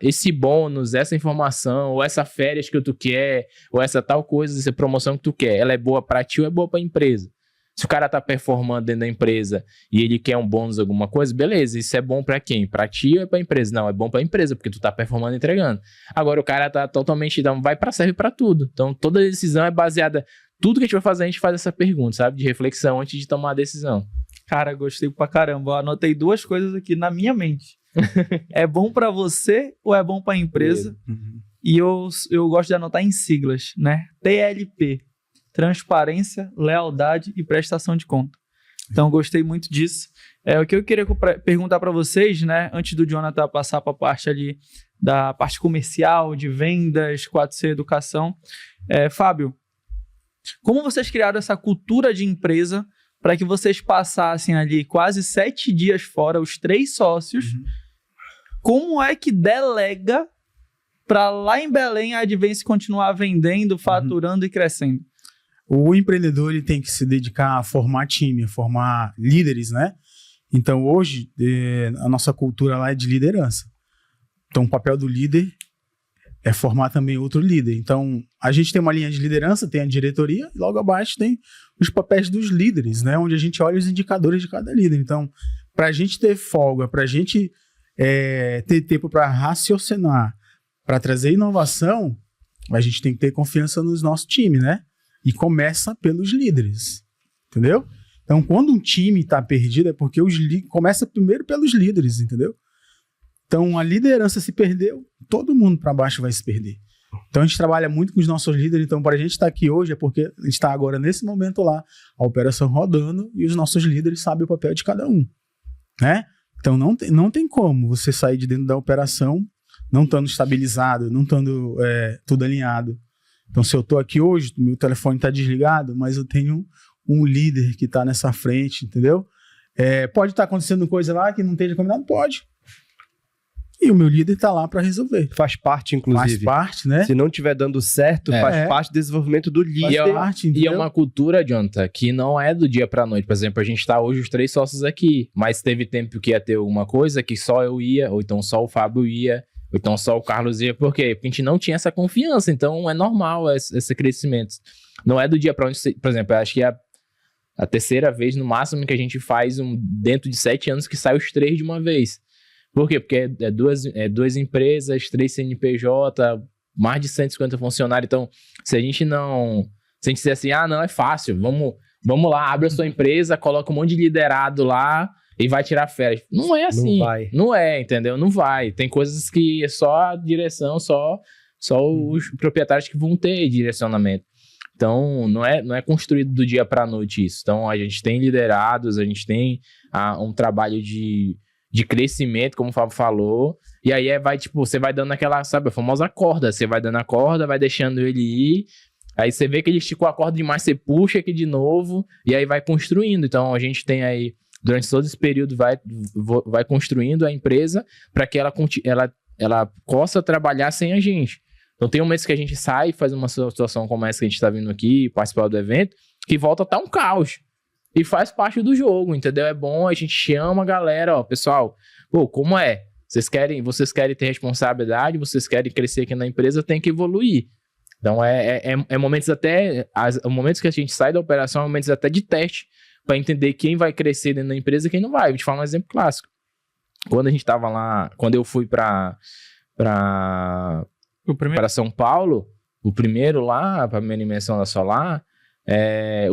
Esse bônus, essa informação, ou essa férias que tu quer, ou essa tal coisa, essa promoção que tu quer, ela é boa pra ti ou é boa pra empresa? Se o cara tá performando dentro da empresa e ele quer um bônus, alguma coisa, beleza, isso é bom pra quem? Pra ti ou é pra empresa? Não, é bom pra empresa, porque tu tá performando e entregando. Agora o cara tá totalmente, serve pra tudo. Então toda decisão é baseada, tudo que a gente vai fazer, a gente faz essa pergunta, sabe? De reflexão antes de tomar a decisão. Cara, gostei pra caramba. Eu anotei 2 coisas aqui na minha mente. É bom pra você ou é bom pra empresa? Uhum. E eu gosto de anotar em siglas, né? TLP. Transparência, lealdade e prestação de conta. Então, gostei muito disso. O que eu queria perguntar pra vocês, né? Antes do Jonathan passar pra parte ali da parte comercial, de vendas, 4C Educação. Fábio, como vocês criaram essa cultura de empresa para que vocês passassem ali quase 7 dias fora, os 3 sócios? Uhum. Como é que delega para lá em Belém a Advance continuar vendendo, faturando e crescendo? O empreendedor ele tem que se dedicar a formar time, a formar líderes, né? Então hoje a nossa cultura lá é de liderança. Então o papel do líder é formar também outro líder. Então a gente tem uma linha de liderança, tem a diretoria, e logo abaixo tem os papéis dos líderes, né? Onde a gente olha os indicadores de cada líder. Então, para a gente ter folga, para a gente ter tempo para raciocinar, para trazer inovação, a gente tem que ter confiança no nosso time, né? E começa pelos líderes, entendeu? Então, quando um time está perdido, é porque começa primeiro pelos líderes, entendeu? Então, a liderança se perdeu, todo mundo para baixo vai se perder. Então, a gente trabalha muito com os nossos líderes. Então, para a gente estar aqui hoje, é porque a gente está agora, nesse momento lá, a operação rodando, e os nossos líderes sabem o papel de cada um, né? Então, não tem como você sair de dentro da operação não estando estabilizado, não estando tudo alinhado. Então, se eu estou aqui hoje, meu telefone está desligado, mas eu tenho um líder que está nessa frente, entendeu? Pode estar acontecendo coisa lá que não esteja combinado? Pode. E o meu líder está lá para resolver. Faz parte, inclusive. Faz parte, né? Se não estiver dando certo, faz parte do desenvolvimento do líder. E é uma cultura, Jonathan, que não é do dia pra noite. Por exemplo, a gente tá hoje os 3 sócios aqui, mas teve tempo que ia ter alguma coisa que só eu ia, ou então só o Fábio ia, ou então só o Carlos ia. Por quê? Porque a gente não tinha essa confiança, então é normal esse crescimento. Não é do dia pra noite. Por exemplo, eu acho que é a terceira vez, no máximo, que a gente faz dentro de 7 anos que sai os 3 de uma vez. Por quê? Porque é duas empresas, 3 CNPJ, mais de 150 funcionários. Então, se a gente disser assim, não, é fácil, vamos lá, abre a sua empresa, coloca um monte de liderado lá e vai tirar férias. Não é assim. Não vai. Não é, entendeu? Não vai. Tem coisas que é só a direção, só os proprietários que vão ter direcionamento. Então, não é construído do dia para a noite isso. Então, a gente tem liderados, a gente tem um trabalho de crescimento, como o Fábio falou, e aí você vai dando aquela, sabe, a famosa corda, você vai dando a corda, vai deixando ele ir, aí você vê que ele esticou a corda demais, você puxa aqui de novo, e aí vai construindo. Então, a gente tem aí, durante todo esse período, vai construindo a empresa para que ela possa trabalhar sem a gente. Então, tem um mês que a gente sai, faz uma situação como essa que a gente está vindo aqui, participar do evento, que volta a estar um caos. E faz parte do jogo, entendeu? É bom, a gente chama a galera, pessoal, como é? Vocês querem ter responsabilidade, vocês querem crescer aqui na empresa, tem que evoluir. Então, momentos momentos que a gente sai da operação, momentos até de teste, para entender quem vai crescer dentro da empresa e quem não vai. Vou te falar um exemplo clássico. Quando a gente estava lá, quando eu fui para São Paulo, o primeiro lá, para a primeira dimensão da Solar,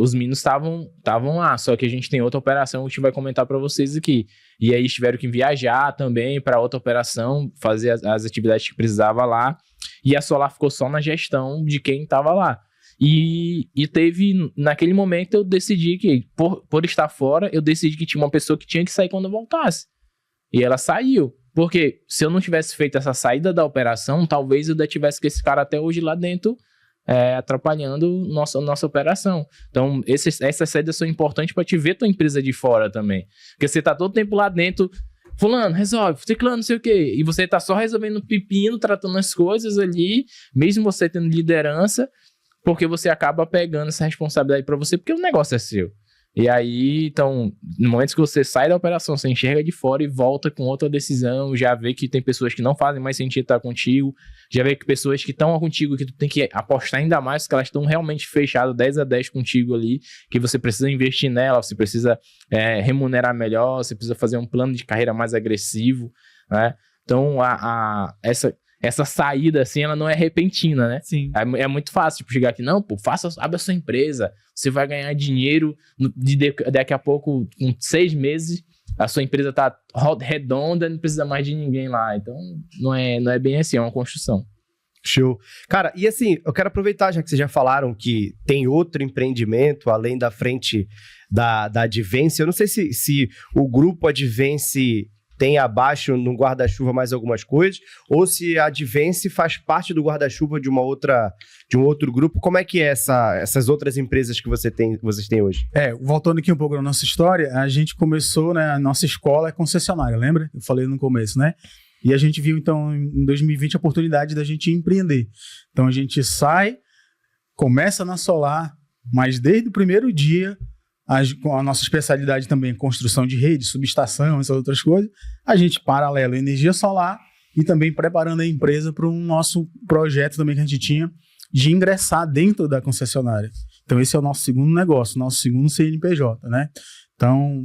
os meninos estavam lá, só que a gente tem outra operação que a gente vai comentar para vocês aqui. E aí eles tiveram que viajar também para outra operação, fazer as atividades que precisava lá, e a Solar ficou só na gestão de quem estava lá. E teve, naquele momento eu decidi que, por estar fora, eu decidi que tinha uma pessoa que tinha que sair quando eu voltasse. E ela saiu. Porque se eu não tivesse feito essa saída da operação, talvez eu ainda tivesse com esse cara até hoje lá dentro, atrapalhando nossa operação. Então, essas saídas são importantes para te ver tua empresa de fora também. Porque você tá todo tempo lá dentro, fulano, resolve, ciclano, não sei o quê. E você tá só resolvendo pepino, tratando as coisas ali, mesmo você tendo liderança, porque você acaba pegando essa responsabilidade para você, porque o negócio é seu. E aí, então, no momento que você sai da operação, você enxerga de fora e volta com outra decisão, já vê que tem pessoas que não fazem mais sentido estar contigo, já vê que pessoas que estão contigo, que tu tem que apostar ainda mais, que elas estão realmente fechadas 10-10 contigo ali, que você precisa investir nela, você precisa remunerar melhor, você precisa fazer um plano de carreira mais agressivo, né? Então, essa saída, assim, ela não é repentina, né? Sim. É muito fácil, tipo, chegar aqui, não, abre a sua empresa, você vai ganhar dinheiro, daqui a pouco, com 6 meses, a sua empresa tá redonda, não precisa mais de ninguém lá. Então, não é bem assim, é uma construção. Show. Cara, e assim, eu quero aproveitar, já que vocês já falaram que tem outro empreendimento, além da frente da Advance. Eu não sei se o grupo Advance tem abaixo no guarda-chuva mais algumas coisas, ou se a Advance faz parte do guarda-chuva de um outro grupo. Como é que é essas outras empresas que vocês têm hoje? Voltando aqui um pouco na nossa história, a gente começou, né, a nossa escola é concessionária, lembra? Eu falei no começo, né? E a gente viu, então, em 2020, a oportunidade da gente empreender. Então, a gente começa na Solar, mas desde o primeiro dia, com a nossa especialidade também em construção de rede, subestação, essas outras coisas, a gente paralelo energia solar e também preparando a empresa para um nosso projeto também que a gente tinha de ingressar dentro da concessionária. Então esse é o nosso segundo negócio, nosso segundo CNPJ, né? Então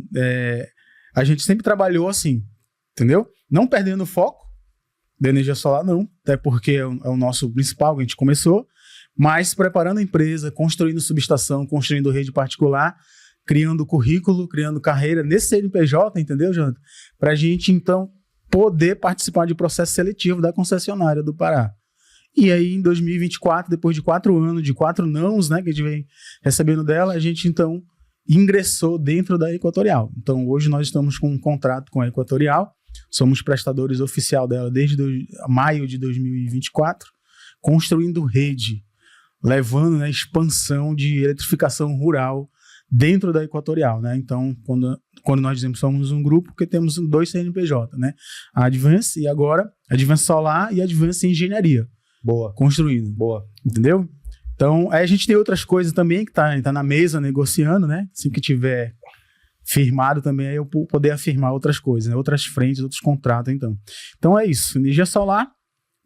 a gente sempre trabalhou assim, entendeu? Não perdendo o foco da energia solar, não, até porque é o nosso principal que a gente começou, mas preparando a empresa, construindo subestação, construindo rede particular, criando currículo, criando carreira nesse CNPJ, entendeu, Jonathan? Para a gente, então, poder participar de processo seletivo da concessionária do Pará. E aí, em 2024, depois de 4 anos, de 4 nãos, né, que a gente vem recebendo dela, a gente, então, ingressou dentro da Equatorial. Então, hoje nós estamos com um contrato com a Equatorial, somos prestadores oficial dela desde maio de 2024, construindo rede, levando, né, expansão de eletrificação rural dentro da Equatorial, né? Então, quando nós dizemos que somos um grupo, porque temos 2 CNPJ, né? A Advance e agora Advance Solar e Advance Engenharia. Boa. Construindo. Boa. Entendeu? Então, aí a gente tem outras coisas também que tá na mesa negociando, né? Assim que tiver firmado também, aí eu poder afirmar outras coisas, né? Outras frentes, outros contratos, então. Então é isso, energia solar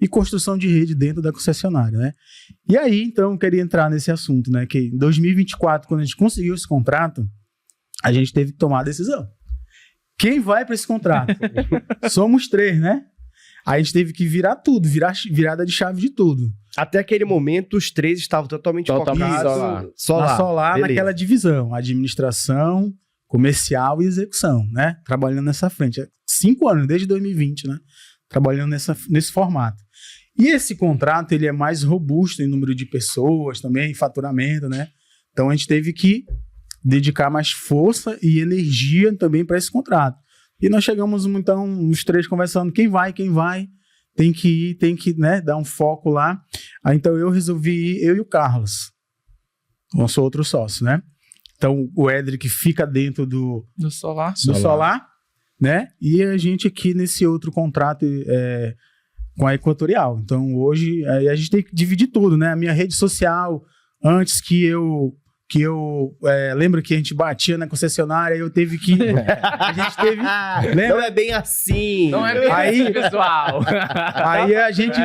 e construção de rede dentro da concessionária, né? E aí, então, eu queria entrar nesse assunto, né? Que em 2024, quando a gente conseguiu esse contrato, a gente teve que tomar a decisão. Quem vai para esse contrato? Somos 3, né? Aí a gente teve que virar tudo, virada de chave de tudo. Até aquele momento, os 3 estavam totalmente focados Na solar, naquela divisão, administração, comercial e execução, né? Trabalhando nessa frente. 5 anos, desde 2020, né? Trabalhando nesse formato. E esse contrato, ele é mais robusto em número de pessoas também, em faturamento, né? Então, a gente teve que dedicar mais força e energia também para esse contrato. E nós chegamos, então, os 3 conversando, quem vai, tem que ir, né, dar um foco lá. Aí, então, eu resolvi ir, eu e o Carlos, nosso outro sócio, né? Então, o Edric fica dentro do solar, né? E a gente aqui nesse outro contrato com a Equatorial. Então, hoje, a gente tem que dividir tudo, né? A minha rede social, antes que eu lembro que a gente batia na concessionária, eu teve que... A gente teve... Lembra? Não é bem assim. Não é bem assim, pessoal. Aí a gente...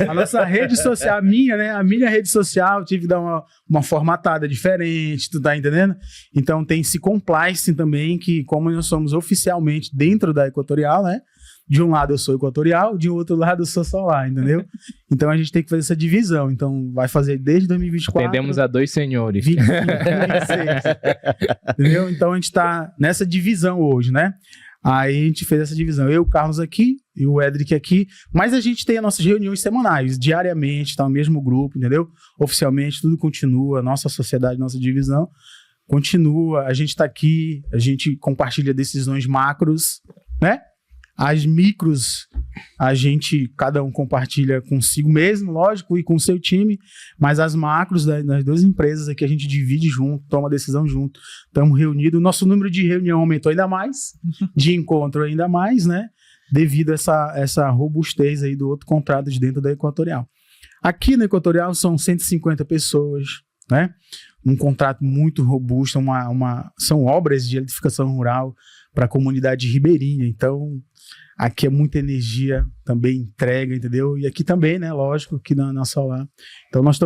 A nossa rede social, a minha rede social, tive que dar uma formatada diferente, tu tá entendendo? Então tem esse compliance também, que como nós somos oficialmente dentro da Equatorial, né? De um lado eu sou Equatorial, de outro lado eu sou Solar, entendeu? Então a gente tem que fazer essa divisão. Então vai fazer desde 2024... Atendemos a 2 senhores. 25, 26. Entendeu? Então a gente tá nessa divisão hoje, né? Aí a gente fez essa divisão. Eu, o Carlos aqui e o Edric aqui. Mas a gente tem as nossas reuniões semanais, diariamente, tá no mesmo grupo, entendeu? Oficialmente tudo continua, nossa sociedade, nossa divisão continua. A gente tá aqui, a gente compartilha decisões macros, né? As micros, cada um compartilha consigo mesmo, lógico, e com o seu time, mas as macros das 2 empresas aqui a gente divide junto, toma decisão junto, estamos reunidos. O nosso número de reunião aumentou ainda mais, de encontro ainda mais, né? Devido a essa robustez aí do outro contrato de dentro da Equatorial. Aqui na Equatorial são 150 pessoas, né? Um contrato muito robusto, são obras de eletrificação rural para a comunidade ribeirinha, então aqui é muita energia também entrega, entendeu? E aqui também, né? Lógico, aqui na Solar. Então nós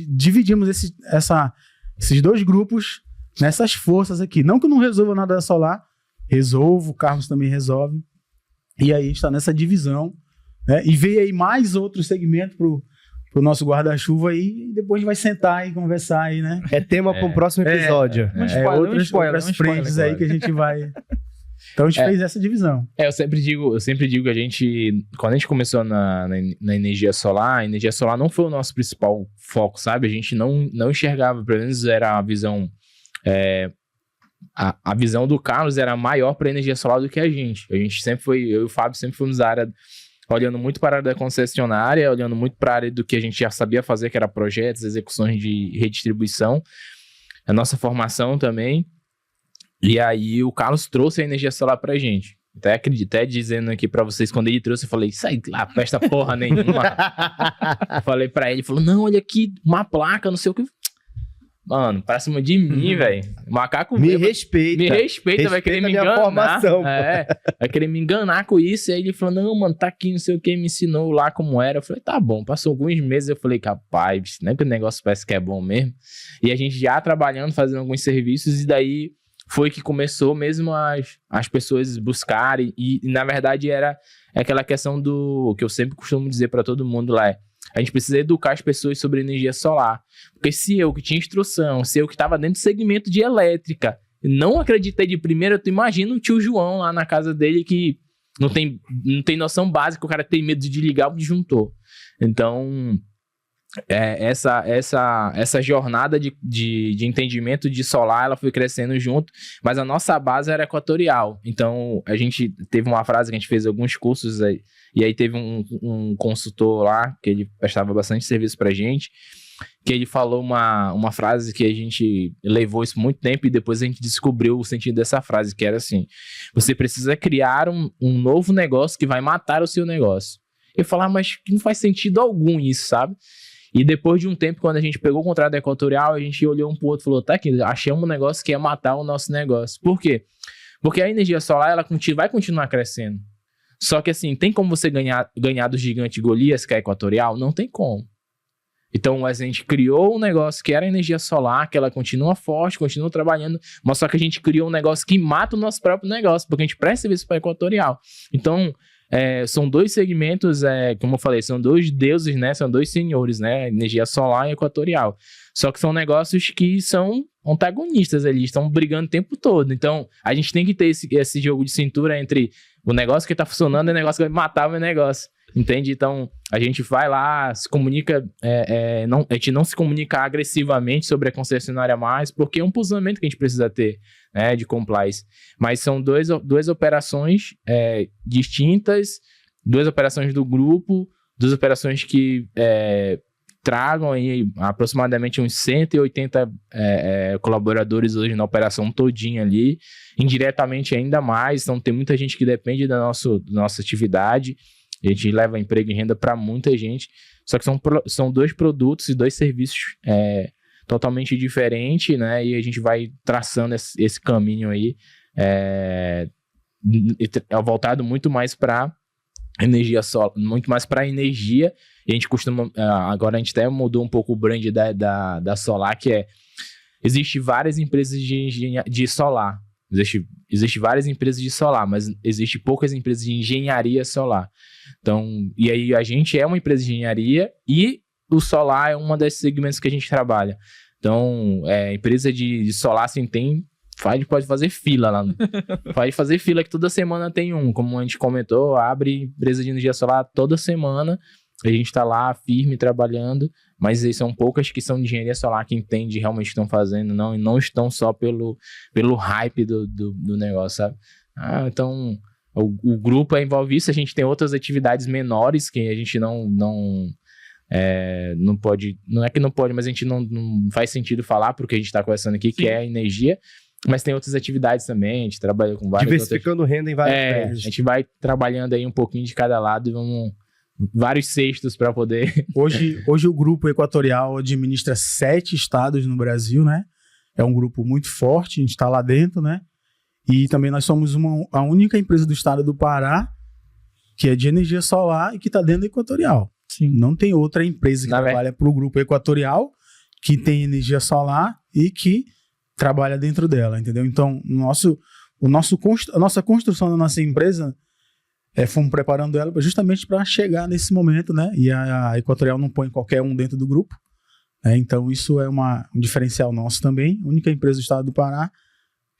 dividimos esses 2 grupos nessas forças aqui. Não que eu não resolva nada da Solar, resolvo, o Carlos também resolve. E aí a gente está nessa divisão, né? E veio aí mais outro segmento pro nosso guarda-chuva aí, e depois a gente vai sentar e conversar aí, né? É tema para o próximo episódio. Outras frentes aí que a gente vai... Então a gente fez essa divisão. Eu sempre digo que a gente, quando a gente começou na energia solar, a energia solar não foi o nosso principal foco, sabe? A gente não enxergava, pelo menos era a visão, a visão do Carlos era maior para a energia solar do que a gente. Eu e o Fábio sempre fomos da área, olhando muito para a área da concessionária, olhando muito para a área do que a gente já sabia fazer, que era projetos, execuções de redistribuição, a nossa formação também. E aí o Carlos trouxe a energia solar pra gente. Até dizendo aqui pra vocês, quando ele trouxe, eu falei, sai lá, presta porra nenhuma. Falei pra ele, falou, não, olha aqui, uma placa, não sei o que. Mano, pra cima de mim, velho. Macaco me respeita. Me respeita, vai querer me enganar. Formação, vai querer me enganar com isso. E aí ele falou, não, mano, tá aqui, não sei o que, me ensinou lá como era. Eu falei, tá bom. Passou alguns meses, eu falei, rapaz, não é que o negócio parece que é bom mesmo. E a gente já trabalhando, fazendo alguns serviços, e daí foi que começou mesmo as pessoas buscarem. E na verdade, era aquela questão do que eu sempre costumo dizer pra todo mundo lá, A gente precisa educar as pessoas sobre energia solar. Porque se eu que tinha instrução, se eu que estava dentro do segmento de elétrica, não acreditei de primeira, tu imagina o tio João lá na casa dele que não tem noção básica, o cara tem medo de ligar o disjuntor. Então, essa jornada de entendimento de solar, ela foi crescendo junto, mas a nossa base era equatorial. Então, a gente teve uma frase que a gente fez alguns cursos aí, e aí teve um consultor lá, que ele prestava bastante serviço pra gente, que ele falou uma frase que a gente levou isso muito tempo e depois a gente descobriu o sentido dessa frase, que era assim: você precisa criar um novo negócio que vai matar o seu negócio. Eu falava, mas não faz sentido algum isso, sabe? E depois de um tempo, quando a gente pegou o contrato da Equatorial, a gente olhou um pro outro e falou, tá aqui, achei um negócio que ia matar o nosso negócio. Por quê? Porque a energia solar, ela vai continuar crescendo. Só que assim, tem como você ganhar do gigante Golias, que é a Equatorial? Não tem como. Então, a gente criou um negócio que era a energia solar, que ela continua forte, continua trabalhando, mas só que a gente criou um negócio que mata o nosso próprio negócio, porque a gente presta serviço para a Equatorial. Então, são dois segmentos, como eu falei, são dois deuses, né? São dois senhores, né? Energia solar e equatorial. Só que são negócios que são antagonistas ali, estão brigando o tempo todo. Então, a gente tem que ter esse jogo de cintura entre o negócio que está funcionando e o negócio que vai matar o meu negócio. Entende? Então, a gente vai lá, se comunica, a gente não se comunica agressivamente sobre a concessionária mais, porque é um posicionamento que a gente precisa ter, né, de compliance. Mas são duas operações distintas, duas operações do grupo, duas operações que tragam aí aproximadamente uns 180 colaboradores hoje na operação todinha ali, indiretamente ainda mais, então tem muita gente que depende da nossa atividade. A gente leva emprego e renda para muita gente, só que são dois produtos e dois serviços totalmente diferentes, né? E a gente vai traçando esse caminho aí, voltado muito mais para energia solar, muito mais para energia. E a gente costuma, agora a gente até mudou um pouco o brand da Solar, que existe várias empresas de solar. Existe várias empresas de solar, mas existe poucas empresas de engenharia solar. Então, e aí a gente é uma empresa de engenharia e o solar é um desses segmentos que a gente trabalha. Então, empresa de solar, assim, pode fazer fila lá. Pode fazer fila que toda semana tem como a gente comentou, abre empresa de energia solar toda semana. A gente está lá firme trabalhando, mas são poucas que são de engenharia solar que entendem realmente o que estão fazendo, não estão só pelo hype do negócio, sabe? Então, o grupo envolve isso. A gente tem outras atividades menores que a gente não pode, não é que não pode, mas a gente não faz sentido falar porque a gente está conversando aqui, que é energia. Mas tem outras atividades também, a gente trabalha com várias diversificando renda em vários prédios. A gente vai trabalhando aí um pouquinho de cada lado e vários cestos para poder... Hoje o Grupo Equatorial administra 7 estados no Brasil, né? É um grupo muito forte, a gente está lá dentro, né? E também nós somos a única empresa do estado do Pará que é de energia solar e que está dentro do Equatorial. Sim. Não tem outra empresa que trabalha para o Grupo Equatorial que tem energia solar e que trabalha dentro dela, entendeu? Então, a nossa construção da nossa empresa... fomos preparando ela justamente para chegar nesse momento, né? E a Equatorial não põe qualquer um dentro do grupo, né? Então isso é um diferencial nosso também. A única empresa do estado do Pará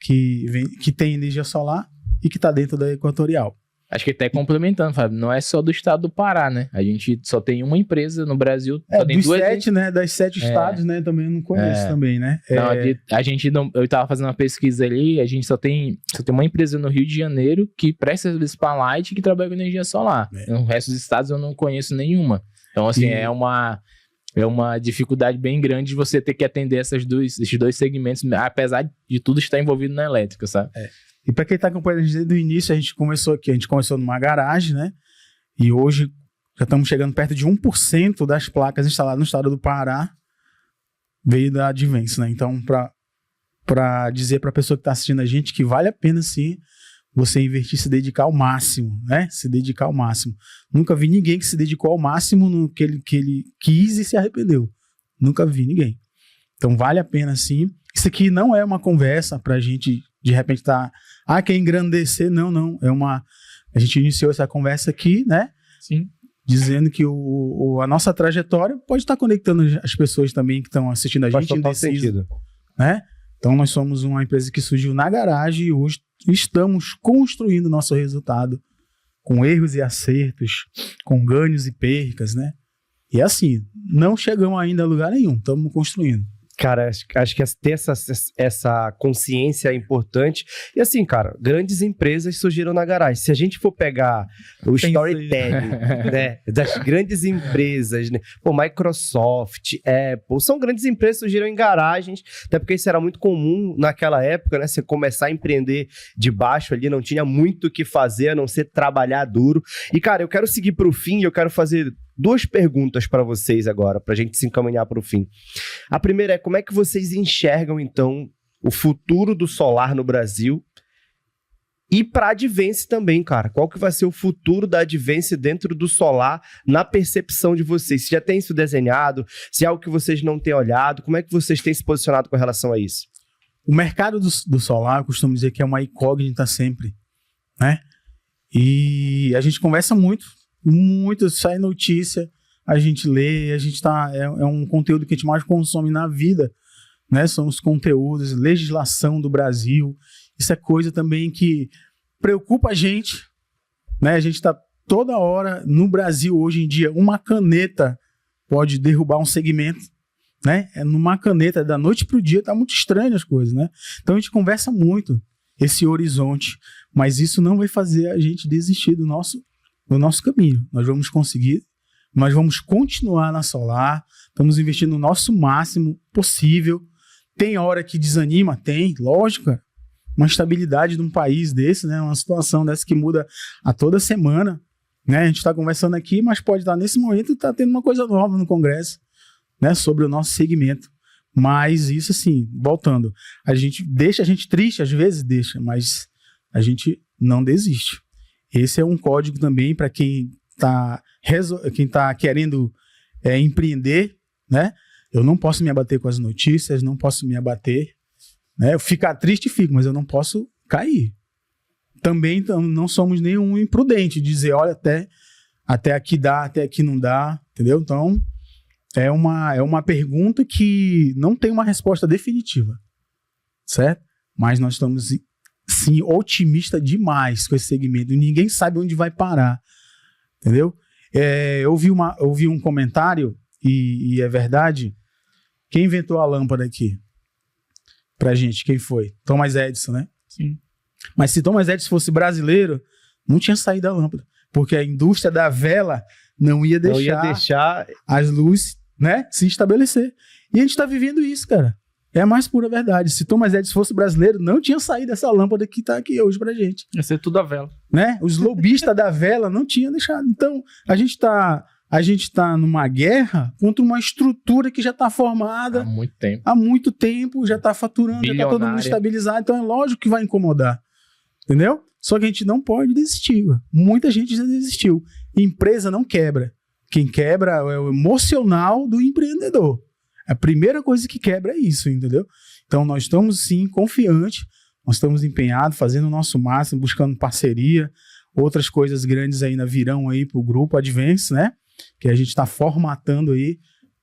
que tem energia solar e que está dentro da Equatorial. Acho que até complementando, Fábio, não é só do estado do Pará, né? A gente só tem uma empresa no Brasil. Só tem dos duas 7, né? Das 7 estados, né? Também eu não conheço também, né? Não, a gente não... Eu tava fazendo uma pesquisa ali, a gente só tem uma empresa no Rio de Janeiro que presta serviço para Light e que trabalha com energia solar. No resto dos estados eu não conheço nenhuma. Então, assim, é uma dificuldade bem grande de você ter que atender esses dois segmentos, apesar de tudo estar envolvido na elétrica, sabe? E para quem está acompanhando desde o início, a gente começou numa garagem, né? E hoje já estamos chegando perto de 1% das placas instaladas no estado do Pará veio da Advance, né? Então, para dizer para a pessoa que está assistindo a gente que vale a pena sim você investir, se dedicar ao máximo, né? Se dedicar ao máximo. Nunca vi ninguém que se dedicou ao máximo no que ele quis e se arrependeu. Nunca vi ninguém. Então, vale a pena sim. Isso aqui não é uma conversa para a gente, de repente, quer engrandecer. Não. A gente iniciou essa conversa aqui, né? Sim. dizendo que a nossa trajetória pode estar conectando as pessoas também que estão assistindo a Faz gente, total indeciso, sentido. né? Então nós somos uma empresa que surgiu na garagem e hoje estamos construindo nosso resultado com erros e acertos, com ganhos e percas, né? E assim, não chegamos ainda a lugar nenhum, estamos construindo. Cara, acho que ter essa consciência é importante. E assim, cara, grandes empresas surgiram na garagem. Se a gente for pegar o storytelling, né, das grandes empresas, né, pô, Microsoft, Apple, são grandes empresas que surgiram em garagens, até porque isso era muito comum naquela época, né? Você começar a empreender de baixo ali, não tinha muito o que fazer, a não ser trabalhar duro. E, cara, eu quero seguir pro fim e eu quero fazer 2 perguntas para vocês agora, pra gente se encaminhar pro fim. A primeira é, como é que vocês enxergam, então, o futuro do solar no Brasil e para a Advance também, cara? Qual que vai ser o futuro da Advance dentro do solar na percepção de vocês? Se já tem isso desenhado, se é algo que vocês não têm olhado, como é que vocês têm se posicionado com relação a isso? O mercado do solar, eu costumo dizer que é uma incógnita sempre, né? E a gente conversa muito, sai notícia, a gente lê, a gente é um conteúdo que a gente mais consome na vida, né? São os conteúdos, legislação do Brasil, isso é coisa também que preocupa a gente, né? A gente está toda hora, no Brasil hoje em dia, uma caneta pode derrubar um segmento, né? Numa caneta, da noite para o dia, tá muito estranho as coisas, né? Então a gente conversa muito esse horizonte, mas isso não vai fazer a gente desistir do nosso caminho. Nós vamos conseguir, nós vamos continuar na solar, estamos investindo o nosso máximo possível. Tem hora que desanima? Tem, lógico. Uma estabilidade de um país desse, né? Uma situação dessa que muda a toda semana, né? A gente está conversando aqui, mas pode estar nesse momento tá tendo uma coisa nova no Congresso, né? Sobre o nosso segmento. Mas isso assim, voltando, deixa a gente triste, às vezes deixa, mas a gente não desiste. Esse é um código também para quem tá querendo empreender, né? Eu não posso me abater com as notícias, não posso me abater, né? Eu ficar triste, fico, mas eu não posso cair. Também não somos nenhum imprudente, dizer, olha, até aqui dá, até aqui não dá, entendeu? Então, é uma pergunta que não tem uma resposta definitiva, certo? Mas nós estamos, sim, otimistas demais com esse segmento. Ninguém sabe onde vai parar, entendeu? Eu ouvi um comentário, e é verdade. Quem inventou a lâmpada aqui? Pra gente, quem foi? Thomas Edison, né? Sim. Mas se Thomas Edison fosse brasileiro, não tinha saído a lâmpada. Porque a indústria da vela não ia deixar as luzes, né, se estabelecer. E a gente tá vivendo isso, cara. É a mais pura verdade. Se Thomas Edison fosse brasileiro, não tinha saído essa lâmpada que tá aqui hoje pra gente. Ia ser tudo a vela. Né? Os lobistas da vela não tinham deixado. Então, a gente tá numa guerra contra uma estrutura que já está formada há muito tempo, já está faturando, já está todo mundo estabilizado, então é lógico que vai incomodar, entendeu? Só que a gente não pode desistir, muita gente já desistiu. Empresa não quebra, quem quebra é o emocional do empreendedor, a primeira coisa que quebra é isso, entendeu? Então nós estamos sim confiantes, nós estamos empenhados, fazendo o nosso máximo, buscando parceria, outras coisas grandes ainda virão aí para o grupo Advance, né? Que a gente está formatando aí,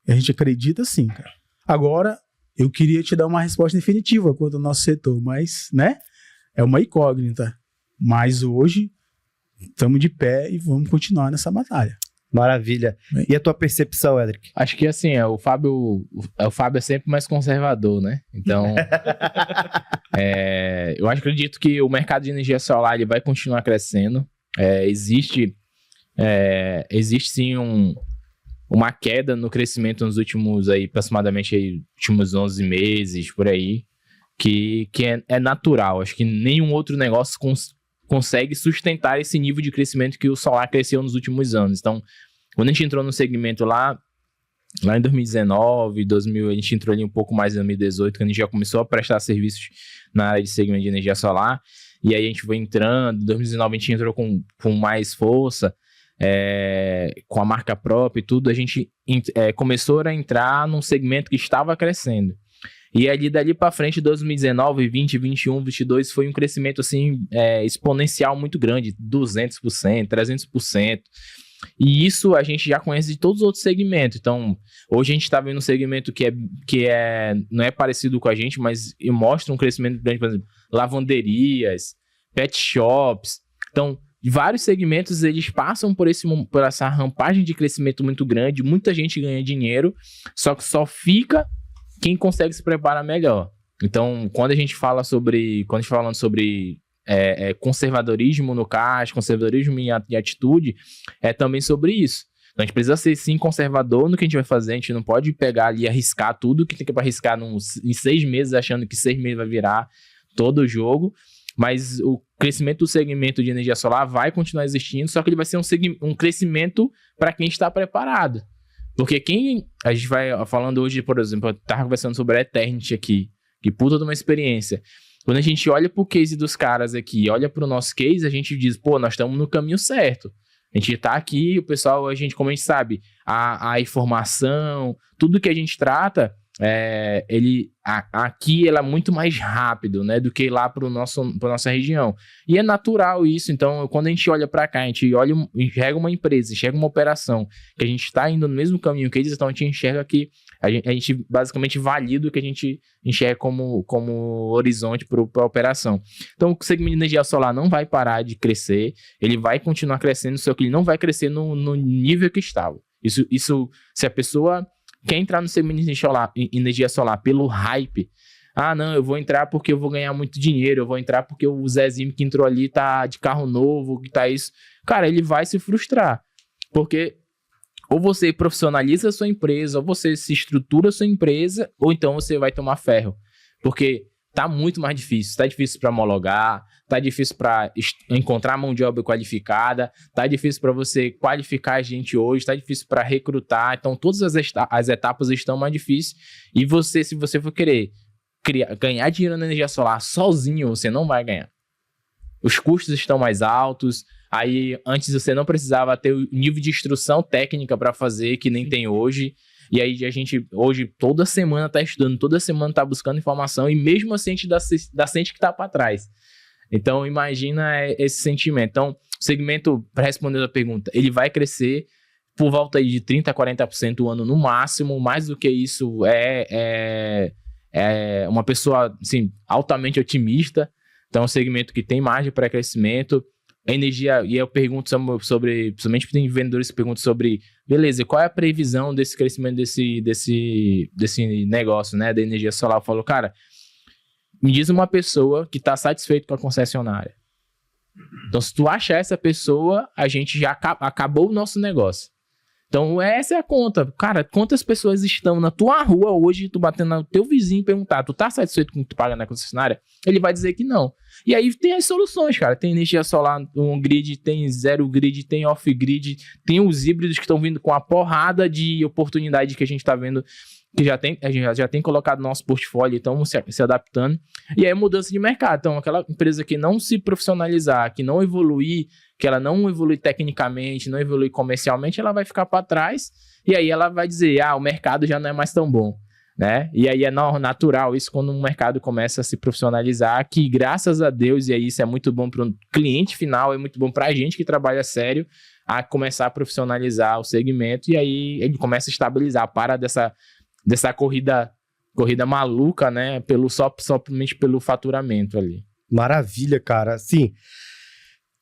e a gente acredita sim, cara. Agora, eu queria te dar uma resposta definitiva quanto ao nosso setor, mas, né, é uma incógnita. Mas hoje, estamos de pé e vamos continuar nessa batalha. Maravilha. Bem. E a tua percepção, Edric? Acho que assim, o Fábio é sempre mais conservador, né? Então, eu acredito que o mercado de energia solar ele vai continuar crescendo. Existe sim uma queda no crescimento nos últimos aí, aproximadamente aí, últimos 11 meses, por aí, que é natural. Acho que nenhum outro negócio consegue sustentar esse nível de crescimento que o solar cresceu nos últimos anos. Então, quando a gente entrou no segmento lá em 2019, 2000, a gente entrou ali um pouco mais em 2018, quando a gente já começou a prestar serviços na área de segmento de energia solar, e aí a gente foi entrando, em 2019 a gente entrou com mais força, com a marca própria e tudo, a gente começou a entrar num segmento que estava crescendo. E ali dali para frente, 2019, 20, 21, 22, foi um crescimento assim, exponencial muito grande, 200%, 300%. E isso a gente já conhece de todos os outros segmentos. Então, hoje a gente está vendo um segmento que não é parecido com a gente, mas mostra um crescimento grande, por exemplo, lavanderias, pet shops. Então, vários segmentos, eles passam por essa rampagem de crescimento muito grande, muita gente ganha dinheiro, só que só fica quem consegue se preparar melhor. Então, quando a gente fala sobre conservadorismo no caixa, conservadorismo em atitude, é também sobre isso. Então, a gente precisa ser, sim, conservador no que a gente vai fazer. A gente não pode pegar ali e arriscar tudo que tem que arriscar em 6 meses, achando que 6 meses vai virar todo o jogo. Mas o crescimento do segmento de energia solar vai continuar existindo, só que ele vai ser um crescimento para quem está preparado. Porque a gente vai falando hoje, por exemplo, eu estava conversando sobre a Eternity aqui, que puta de uma experiência. Quando a gente olha pro case dos caras aqui, olha pro nosso case, a gente diz, pô, nós estamos no caminho certo. A gente tá aqui, o pessoal, como a gente sabe, a informação, tudo que a gente trata, aqui ela é muito mais rápido, né, do que lá pra nossa região. E é natural isso. Então, quando a gente olha para cá, a gente enxerga uma empresa, enxerga uma operação, que a gente está indo no mesmo caminho que eles, então a gente enxerga que a gente basicamente valida o que a gente enxerga como horizonte para a operação. Então, o segmento de energia solar não vai parar de crescer, ele vai continuar crescendo, só que ele não vai crescer no nível que estava. Isso, se a pessoa quer entrar no segmento de energia solar pelo hype, não, eu vou entrar porque eu vou ganhar muito dinheiro, eu vou entrar porque o Zezinho que entrou ali tá de carro novo, que tá isso. Cara, ele vai se frustrar, porque ou você profissionaliza a sua empresa, ou você se estrutura a sua empresa, ou então você vai tomar ferro, porque tá muito mais difícil. Tá difícil para homologar, tá difícil para encontrar mão de obra qualificada, tá difícil para você qualificar a gente hoje, tá difícil para recrutar. Então, todas as etapas estão mais difíceis. E se você for querer ganhar dinheiro na energia solar sozinho, você não vai ganhar. Os custos estão mais altos. Aí, antes você não precisava ter o nível de instrução técnica para fazer, que nem tem hoje. E aí, a gente, hoje, toda semana tá estudando, toda semana tá buscando informação, e mesmo assim, a gente dá sente que tá para trás. Então, imagina esse sentimento. Então, o segmento, respondendo a pergunta, ele vai crescer por volta aí de 30% a 40% o ano no máximo. Mais do que isso, é uma pessoa, assim, altamente otimista. Então, é um segmento que tem margem para crescimento. A energia, e eu pergunto sobre, principalmente tem vendedores que perguntam sobre, beleza, qual é a previsão desse crescimento desse negócio, né, da energia solar? Eu falo, cara, me diz uma pessoa que está satisfeito com a concessionária. Então, se tu achar essa pessoa, a gente já acabou o nosso negócio. Então, essa é a conta. Cara, quantas pessoas estão na tua rua hoje, tu batendo no teu vizinho e perguntar, tu tá satisfeito com o que tu paga na concessionária? Ele vai dizer que não. E aí tem as soluções, cara. Tem energia solar, um grid, tem zero grid, tem off-grid, tem os híbridos que estão vindo com a porrada de oportunidade que a gente tá vendo, que a gente já tem colocado no nosso portfólio, então se adaptando. E aí mudança de mercado. Então, aquela empresa que não se profissionalizar, que não evoluir, que ela não evolui tecnicamente, não evolui comercialmente, ela vai ficar para trás, e aí ela vai dizer, o mercado já não é mais tão bom, né? E aí é natural isso quando o mercado começa a se profissionalizar, que graças a Deus, e aí isso é muito bom para o cliente final, é muito bom para a gente que trabalha sério, a começar a profissionalizar o segmento, e aí ele começa a estabilizar, para dessa corrida maluca, né? Somente pelo faturamento ali. Maravilha, cara. Assim,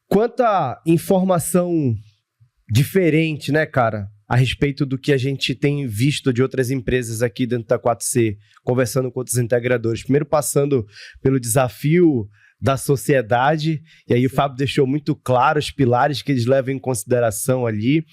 quanta informação diferente, né, cara, a respeito do que a gente tem visto de outras empresas aqui dentro da 4C, conversando com outros integradores. Primeiro passando pelo desafio da sociedade, e aí o Fábio deixou muito claro os pilares que eles levam em consideração ali.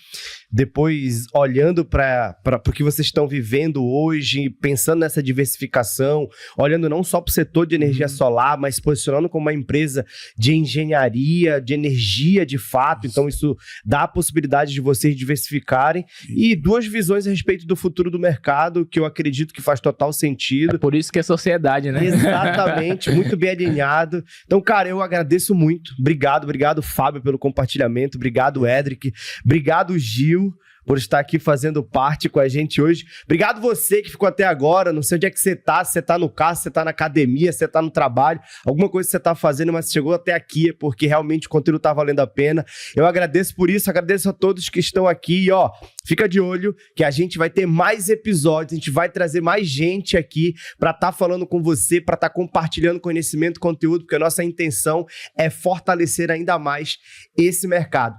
Depois, olhando para o que vocês estão vivendo hoje, pensando nessa diversificação, olhando não só para o setor de energia solar, mas se posicionando como uma empresa de engenharia, de energia de fato. Então, isso dá a possibilidade de vocês diversificarem. E duas visões a respeito do futuro do mercado, que eu acredito que faz total sentido. É por isso que é sociedade, né? Exatamente, muito bem alinhado. Então, cara, eu agradeço muito. Obrigado, Fábio, pelo compartilhamento. Obrigado, Edric. Obrigado, Gil. Valeu por estar aqui fazendo parte com a gente hoje. Obrigado você que ficou até agora. Não sei onde é que você tá, se você tá no carro, se você tá na academia, se você tá no trabalho, alguma coisa que você tá fazendo, mas chegou até aqui é porque realmente o conteúdo tá valendo a pena. Eu agradeço por isso, agradeço a todos que estão aqui e ó, fica de olho que a gente vai ter mais episódios, a gente vai trazer mais gente aqui pra estar falando com você, pra estar compartilhando conhecimento, conteúdo, porque a nossa intenção é fortalecer ainda mais esse mercado.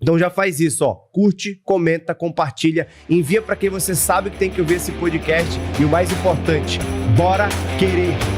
Então já faz isso, ó, curte, comenta, compartilha, envia para quem você sabe que tem que ouvir esse podcast e o mais importante, bora querer!